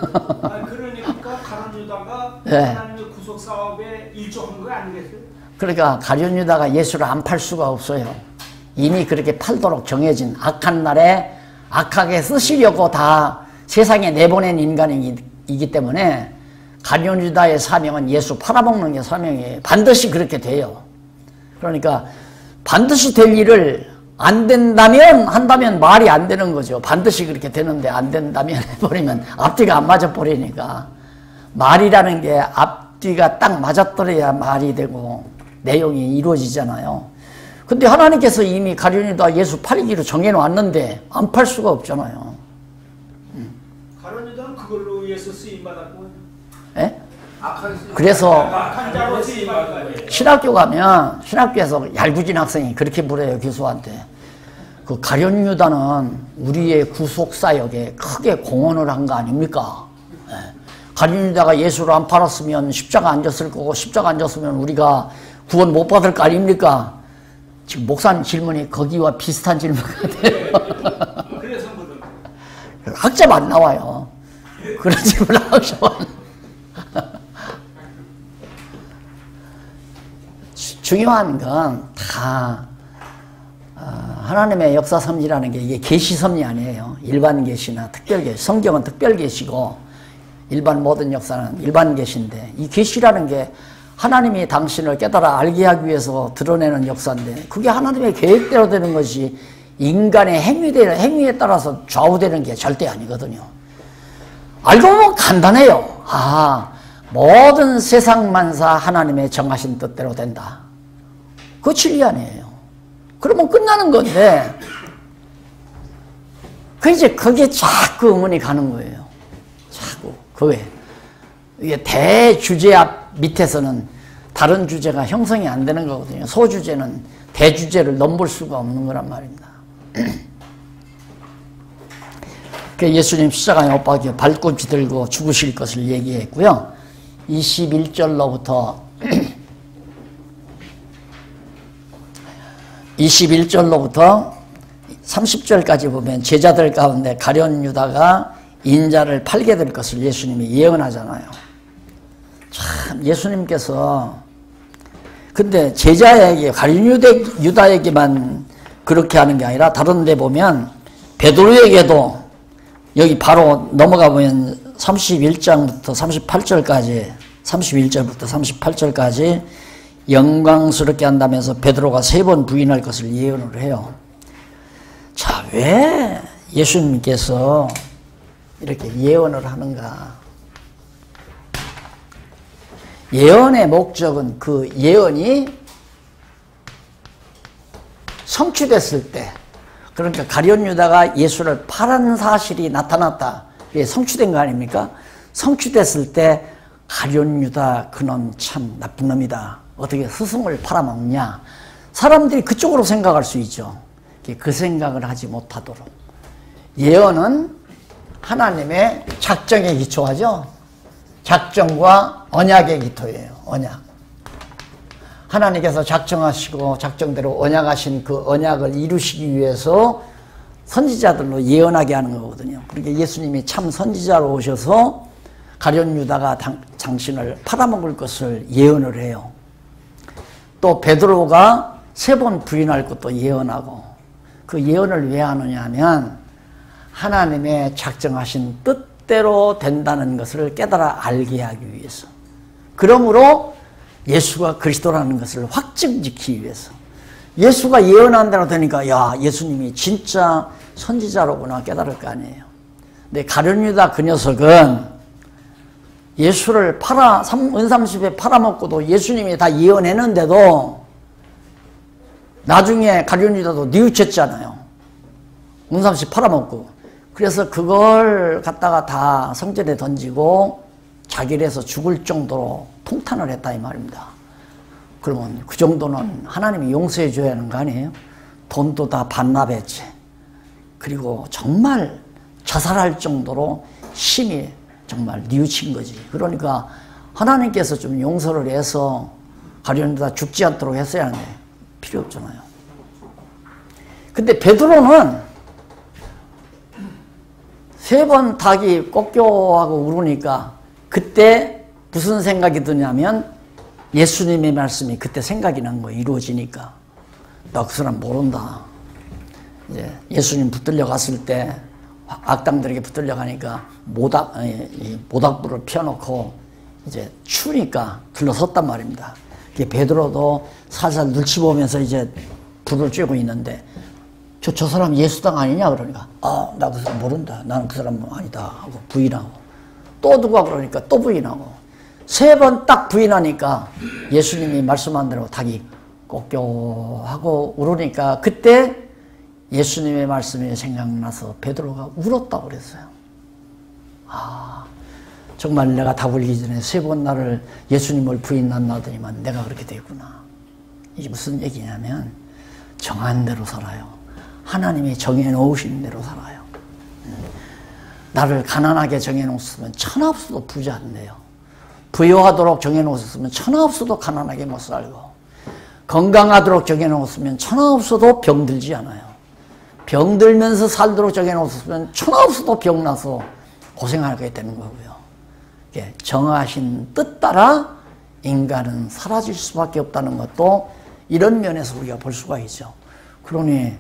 그러니까 가룟 유다가 네. 하나님의 구속 사업에 일조한 거 아니겠어요? 그러니까 가룟 유다가 예수를 안 팔 수가 없어요. 이미 그렇게 팔도록 정해진 악한 날에 악하게 쓰시려고 다 세상에 내보낸 인간이기 때문에 가룟 유다의 사명은 예수 팔아먹는 게 사명이에요. 반드시 그렇게 돼요. 그러니까 반드시 될 일을 안 된다면 한다면 말이 안 되는 거죠. 반드시 그렇게 되는데 안 된다면 해버리면 앞뒤가 안 맞아 버리니까, 말이라는 게 앞뒤가 딱 맞아떨어야 말이 되고 내용이 이루어지잖아요. 근데 하나님께서 이미 가룟 유다 예수 팔기로 정해놓았는데 안 팔 수가 없잖아요. 가룟 유다는 그걸로 위해서 쓰임 받았고. 예? 그래서 한자로 쓰임받아요. 신학교 가면 신학교에서 얄궂은 학생이 그렇게 물어요, 교수한테. 그 가룟 유다는 우리의 구속 사역에 크게 공헌을 한 거 아닙니까? 예. 가룟 유다가 예수를 안 팔았으면 십자가 안 졌을 거고, 십자가 안 졌으면 우리가 구원 못 받을 거 아닙니까? 지금 목사님 질문이 거기와 비슷한 질문 같아요. 그래서 물은 학자만 안 나와요. 그런 질문 학자만. 중요한 건 다 하나님의 역사 섭리라는 게 이게 계시 섭리 아니에요. 일반 계시나 특별 계시. 성경은 특별 계시고 일반 모든 역사는 일반 계시인데, 이 계시라는 게 하나님이 당신을 깨달아 알게 하기 위해서 드러내는 역사인데, 그게 하나님의 계획대로 되는 것이 인간의 행위에 따라서 좌우되는 게 절대 아니거든요. 알고 보면 간단해요. 모든 세상 만사 하나님의 정하신 뜻대로 된다. 그거 진리 아니에요. 그러면 끝나는 건데, 그게 자꾸 의문이 가는 거예요. 자꾸. 그게. 이게 대주제 앞 밑에서는 다른 주제가 형성이 안 되는 거거든요. 소주제는 대주제를 넘볼 수가 없는 거란 말입니다. 예수님 십자가에 못 박혀 발꿈 들고 죽으실 것을 얘기했고요. 21절로부터 30절까지 보면 제자들 가운데 가룟 유다가 인자를 팔게 될 것을 예수님이 예언하잖아요. 참 예수님께서 근데 제자에게 가룟 유다에게만 그렇게 하는 게 아니라 다른 데 보면 베드로에게도 여기 바로 넘어가 보면 31장부터 38절까지 31절부터 38절까지 영광스럽게 한다면서 베드로가 3번 부인할 것을 예언을 해요. 자, 왜 예수님께서 이렇게 예언을 하는가? 예언의 목적은 그 예언이 성취됐을 때, 그러니까 가룟 유다가 예수를 팔은 사실이 나타났다. 이게 성취된 거 아닙니까? 성취됐을 때 가룟 유다 그놈 참 나쁜 놈이다. 어떻게 스승을 팔아먹냐. 사람들이 그쪽으로 생각할 수 있죠. 그 생각을 하지 못하도록. 예언은 하나님의 작정에 기초하죠. 작정과 언약의 기초예요. 언약. 하나님께서 작정하시고 작정대로 언약하신 그 언약을 이루시기 위해서 선지자들로 예언하게 하는 거거든요. 그러니까 예수님이 참 선지자로 오셔서 가룟 유다가 당신을 팔아먹을 것을 예언을 해요. 또 베드로가 3번 부인할 것도 예언하고, 그 예언을 왜 하느냐 하면 하나님의 작정하신 뜻대로 된다는 것을 깨달아 알게 하기 위해서, 그러므로 예수가 그리스도라는 것을 확증지키기 위해서. 예수가 예언한 대로 되니까 야, 예수님이 진짜 선지자로구나 깨달을 거 아니에요. 근데 가룟 유다 그 녀석은 예수를 은삼십에 팔아먹고도 예수님이 다 예언했는데도 나중에 가룟 유다도 뉘우쳤잖아요. 은삼십 팔아먹고. 그래서 그걸 갖다가 다 성전에 던지고 자기를 해서 죽을 정도로 통탄을 했다 이 말입니다. 그러면 그 정도는 하나님이 용서해 줘야 하는 거 아니에요? 돈도 다 반납했지. 그리고 정말 자살할 정도로 심히 정말 뉘우친 거지. 그러니까 하나님께서 좀 용서를 해서 가룟 유다 죽지 않도록 했어야 하는데 필요 없잖아요. 근데 베드로는 3번 닭이 꺾여하고 울으니까 그때 무슨 생각이 드냐면 예수님의 말씀이 그때 생각이 난 거예요. 이루어지니까. 나 그 사람 모른다. 이제 예수님 붙들려 갔을 때 악당들에게 붙들려 가니까 모닥불을 펴놓고 이제 추우니까 둘러섰단 말입니다. 베드로도 살살 눈치 보면서 이제 불을 쬐고 있는데 저 사람 예수당 아니냐 그러니까 나 그 사람 모른다. 나는 그 사람 아니다 하고 부인하고, 또 누가 그러니까 또 부인하고, 3번 딱 부인하니까 예수님이 말씀한 대로 닭이 꺾여하고 울으니까 그때 예수님의 말씀이 생각나서 베드로가 울었다고 그랬어요. 정말 내가 다 불리기 전에 3번 나를 예수님을 부인한다더니만 내가 그렇게 되구나. 이게 무슨 얘기냐면 정한 대로 살아요. 하나님이 정해놓으신 대로 살아요. 나를 가난하게 정해놓았으면 천하 없어도 부자 안 돼요. 부유하도록 정해놓았으면 천하 없어도 가난하게 못 살고, 건강하도록 정해놓았으면 천하 없어도 병들지 않아요. 병들면서 살도록 정해놓았으면 천하 없어도 병나서 고생하게 되는 거고요. 정하신 뜻 따라 인간은 사라질 수밖에 없다는 것도 이런 면에서 우리가 볼 수가 있죠. 그러니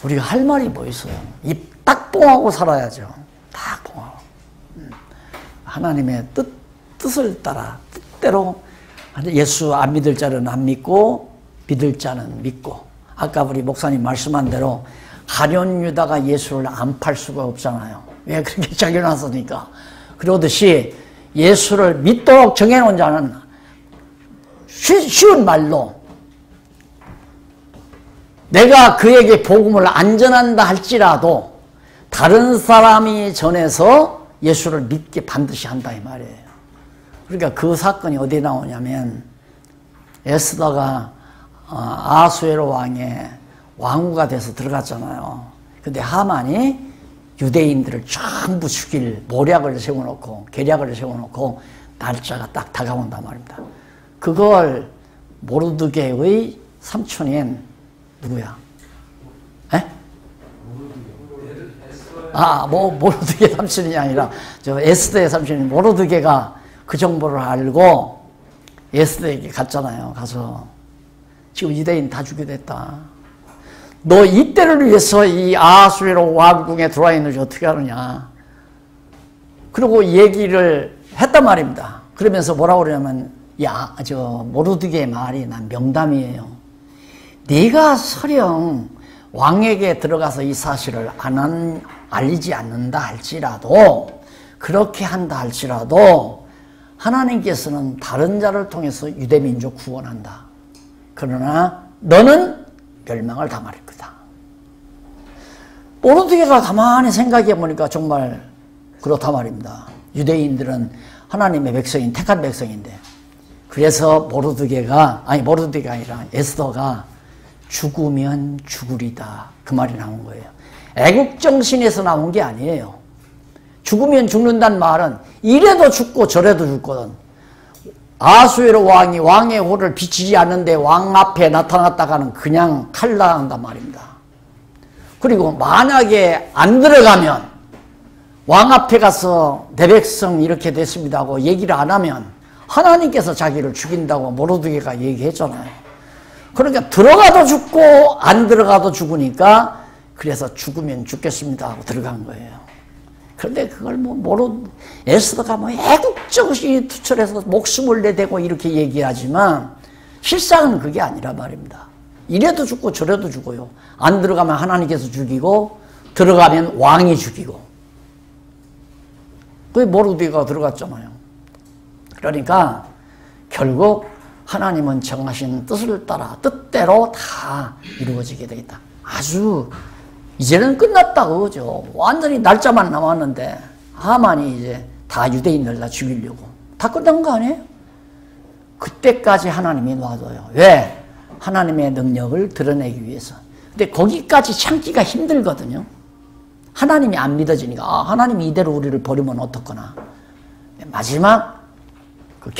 우리가 할 말이 뭐 있어요? 입 딱 봉하고 살아야죠. 딱 봉하고. 하나님의 뜻을 따라 뜻대로. 예수 안 믿을 자는 안 믿고 믿을 자는 믿고. 아까 우리 목사님 말씀한 대로 가룟 유다가 예수를 안 팔 수가 없잖아요. 왜? 그렇게 정해놨으니까. 그러듯이 예수를 믿도록 정해놓은 자는 쉬운 말로 내가 그에게 복음을 안 전한다 할지라도 다른 사람이 전해서 예수를 믿게 반드시 한다 이 말이에요. 그러니까 그 사건이 어디에 나오냐면 에스더가 아수에로 왕의 왕후가 돼서 들어갔잖아요. 근데 하만이 유대인들을 전부 죽일 모략을 세워놓고 계략을 세워놓고 날짜가 딱 다가온단 말입니다. 그걸 모르드게의 삼촌인 누구야? 에? 모르드게 삼촌이 아니라 저 에스더의 삼촌인 모르드게가 그 정보를 알고 에스더에게 갔잖아요. 가서 지금 유대인 다 죽여댔다. 너 이때를 위해서 이 아수에로 왕궁에 들어와 있는지 어떻게 하느냐. 그리고 얘기를 했단 말입니다. 그러면서 뭐라고 그러냐면 모르드게의 말이 난 명담이에요. 네가 설령 왕에게 들어가서 이 사실을 알리지 않는다 할지라도, 그렇게 한다 할지라도 하나님께서는 다른 자를 통해서 유대민족 구원한다. 그러나 너는 멸망을 당할 거다. 모르드게가 가만히 생각해 보니까 정말 그렇단 말입니다. 유대인들은 하나님의 백성인 택한 백성인데, 그래서 모르드게가 아니라 에스더가 죽으면 죽으리다 그 말이 나온 거예요. 애국정신에서 나온 게 아니에요. 죽으면 죽는다는 말은 이래도 죽고 저래도 죽거든. 아수에로 왕이 왕의 호를 비치지 않는데 왕 앞에 나타났다가는 그냥 칼날한단 말입니다. 그리고 만약에 안 들어가면 왕 앞에 가서 내 백성 이렇게 됐습니다 하고 얘기를 안 하면 하나님께서 자기를 죽인다고 모르드게가 얘기했잖아요. 그러니까 들어가도 죽고 안 들어가도 죽으니까 그래서 죽으면 죽겠습니다 하고 들어간 거예요. 그런데 그걸 에스더가 애국정신이 투철해서 목숨을 내대고 이렇게 얘기하지만 실상은 그게 아니란 말입니다. 이래도 죽고 저래도 죽어요. 안 들어가면 하나님께서 죽이고 들어가면 왕이 죽이고. 그게 모르드게가 들어갔잖아요. 그러니까 결국 하나님은 정하신 뜻을 따라 뜻대로 다 이루어지게 되겠다. 아주 이제는 끝났다 그거죠. 완전히 날짜만 남았는데 하만이 이제 다 유대인들 다 죽이려고 다 끝난 거 아니에요? 그때까지 하나님이 놔둬요. 왜? 하나님의 능력을 드러내기 위해서. 근데 거기까지 참기가 힘들거든요. 하나님이 안 믿어지니까 하나님이 이대로 우리를 버리면 어떡하나. 마지막 그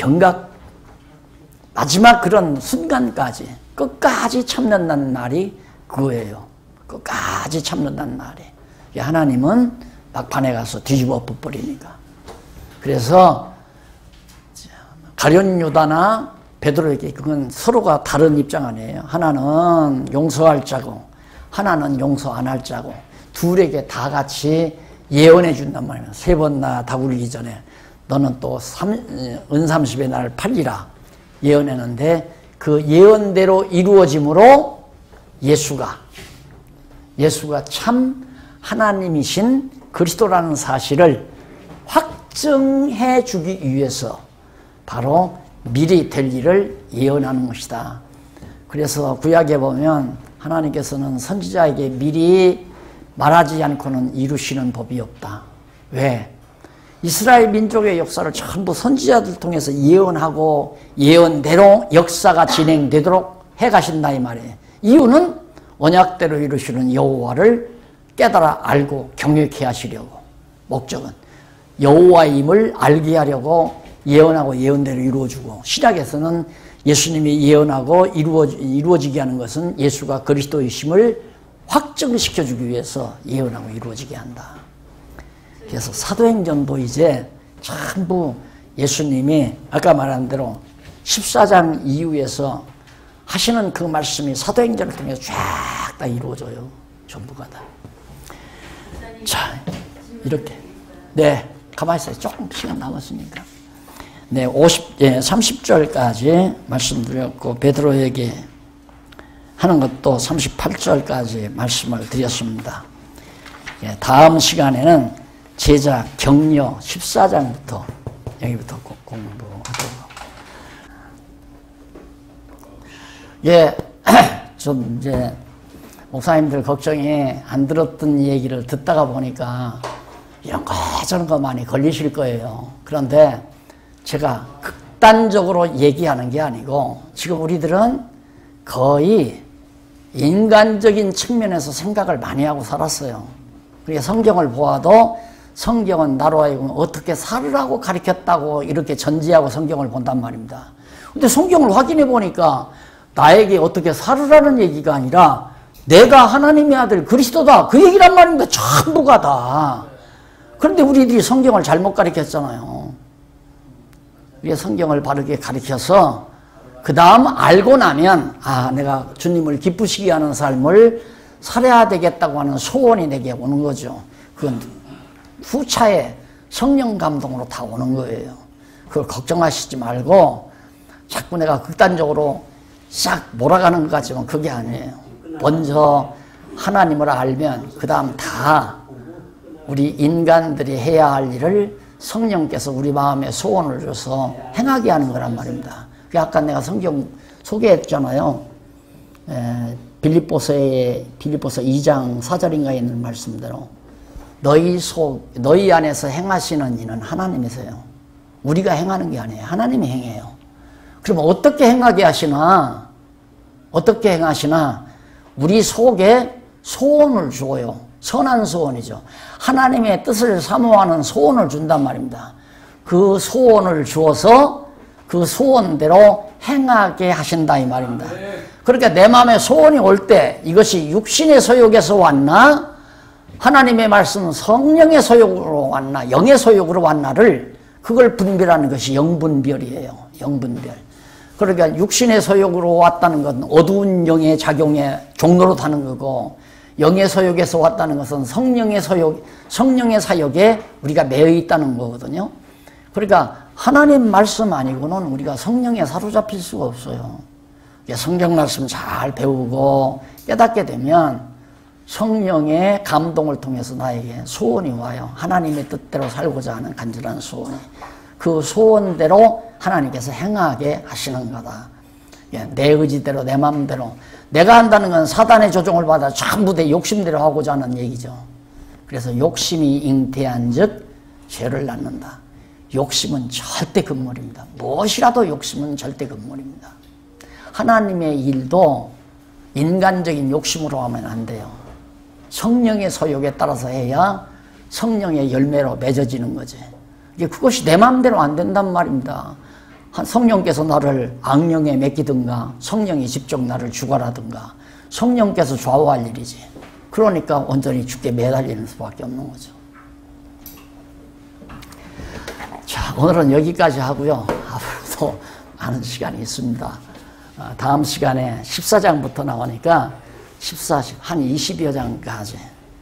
마지막 그런 순간까지 끝까지 참는다는 날이 그거예요. 끝까지 참는다는 날이. 하나님은 막판에 가서 뒤집어 엎어버리니까. 그래서 가룟 유다나 베드로에게 그건 서로가 다른 입장 아니에요. 하나는 용서할 자고 하나는 용서 안 할 자고 둘에게 다 같이 예언해 준단 말이에요. 3번 나 다 굴리기 전에 너는 또 은삼십의 날 팔리라 예언했는데 그 예언대로 이루어짐으로 예수가 참 하나님이신 그리스도라는 사실을 확증해 주기 위해서 바로 미리 될 일을 예언하는 것이다. 그래서 구약에 보면 하나님께서는 선지자에게 미리 말하지 않고는 이루시는 법이 없다. 왜? 이스라엘 민족의 역사를 전부 선지자들 통해서 예언하고 예언대로 역사가 진행되도록 해가신다 이 말이에요. 이유는 언약대로 이루시는 여호와를 깨달아 알고 경외케 하시려고. 목적은 여호와임을 알게 하려고 예언하고 예언대로 이루어주고, 신약에서는 예수님이 예언하고 이루어지게 하는 것은 예수가 그리스도이심을 확증시켜주기 위해서 예언하고 이루어지게 한다. 그래서 사도행전도 이제 전부 예수님이 아까 말한 대로 14장 이후에서 하시는 그 말씀이 사도행전을 통해서 쫙 다 이루어져요. 전부가 다. 자, 이렇게. 네, 가만히 있어요. 조금 시간 남았으니까. 네, 30절까지 말씀드렸고, 베드로에게 하는 것도 38절까지 말씀을 드렸습니다. 예, 다음 시간에는 제자 격려 14장부터 여기부터 공부하도록. 예, 좀 이제 목사님들 걱정이 안 들었던 얘기를 듣다가 보니까 이런 거 저런 거 많이 걸리실 거예요. 그런데 제가 극단적으로 얘기하는 게 아니고, 지금 우리들은 거의 인간적인 측면에서 생각을 많이 하고 살았어요. 그러니까 성경을 보아도 성경은 나로 하여금 어떻게 살으라고 가르쳤다고 이렇게 전제하고 성경을 본단 말입니다. 근데 성경을 확인해 보니까 나에게 어떻게 살으라는 얘기가 아니라 내가 하나님의 아들 그리스도다, 그 얘기란 말입니다. 전부가 다. 그런데 우리들이 성경을 잘못 가르쳤잖아요. 우리가 성경을 바르게 가르쳐서 그 다음 알고 나면 내가 주님을 기쁘시게 하는 삶을 살아야 되겠다고 하는 소원이 내게 오는 거죠. 그건 후차에 성령 감동으로 다 오는 거예요. 그걸 걱정하시지 말고 자꾸 내가 극단적으로 싹 몰아가는 것 같지만 그게 아니에요. 먼저 하나님을 알면 그 다음 다 우리 인간들이 해야 할 일을 성령께서 우리 마음에 소원을 줘서 행하게 하는 거란 말입니다. 아까 내가 성경 소개했잖아요. 빌립보서 2장 4절인가에 있는 말씀대로 너희 안에서 행하시는 이는 하나님이세요. 우리가 행하는 게 아니에요. 하나님이 행해요. 그럼 어떻게 행하게 하시나? 어떻게 행하시나? 우리 속에 소원을 줘요. 선한 소원이죠. 하나님의 뜻을 사모하는 소원을 준단 말입니다. 그 소원을 주어서 그 소원대로 행하게 하신다 이 말입니다. 그러니까 내 마음에 소원이 올 때 이것이 육신의 소욕에서 왔나, 하나님의 말씀 성령의 소욕으로 왔나, 영의 소욕으로 왔나를 그걸 분별하는 것이 영분별이에요. 영분별. 그러니까 육신의 소욕으로 왔다는 건 어두운 영의 작용에 종로로 타는 거고, 영의 소욕에서 왔다는 것은 성령의 사역에 우리가 매여 있다는 거거든요. 그러니까 하나님 말씀 아니고는 우리가 성령에 사로잡힐 수가 없어요. 성경 말씀 잘 배우고 깨닫게 되면 성령의 감동을 통해서 나에게 소원이 와요. 하나님의 뜻대로 살고자 하는 간절한 소원이. 그 소원대로 하나님께서 행하게 하시는 거다. 내 의지대로, 내 마음대로. 내가 한다는 건 사단의 조종을 받아 전부 내 욕심대로 하고자 하는 얘기죠. 그래서 욕심이 잉태한 즉 죄를 낳는다. 욕심은 절대 금물입니다. 무엇이라도 욕심은 절대 금물입니다. 하나님의 일도 인간적인 욕심으로 하면 안 돼요. 성령의 소욕에 따라서 해야 성령의 열매로 맺어지는 거지. 그것이 내 마음대로 안 된단 말입니다. 성령께서 나를 악령에 맡기든가 성령이 직접 나를 죽어라든가 성령께서 좌우할 일이지. 그러니까 온전히 죽게 매달리는 수밖에 없는 거죠. 자, 오늘은 여기까지 하고요. 앞으로도 많은 시간이 있습니다. 다음 시간에 14장부터 나오니까 한 20여 장까지,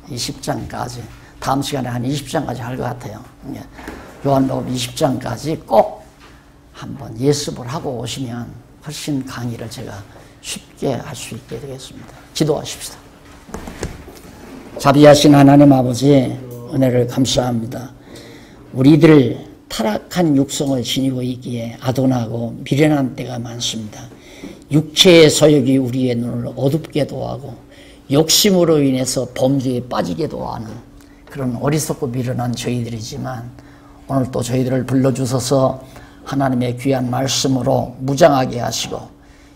20장까지, 다음 시간에 한 20장까지 할 것 같아요. 요한복음 20장까지 꼭 한번 예습을 하고 오시면 훨씬 강의를 제가 쉽게 할 수 있게 되겠습니다. 기도하십시다. 자비하신 하나님 아버지, 은혜를 감사합니다. 우리들 타락한 육성을 지니고 있기에 아둔하고 미련한 때가 많습니다. 육체의 소욕이 우리의 눈을 어둡게도 하고 욕심으로 인해서 범죄에 빠지게도 하는 그런 어리석고 미련한 저희들이지만 오늘 또 저희들을 불러주셔서 하나님의 귀한 말씀으로 무장하게 하시고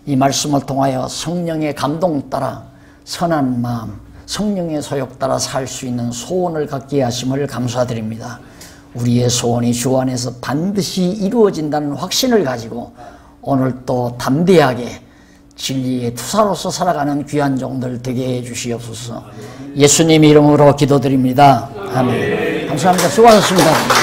이 말씀을 통하여 성령의 감동 따라 선한 마음, 성령의 소욕 따라 살 수 있는 소원을 갖게 하심을 감사드립니다. 우리의 소원이 주 안에서 반드시 이루어진다는 확신을 가지고 오늘 또 담대하게 진리의 투사로서 살아가는 귀한 종들 되게 해주시옵소서. 예수님 이름으로 기도드립니다. 아멘. 감사합니다. 수고하셨습니다.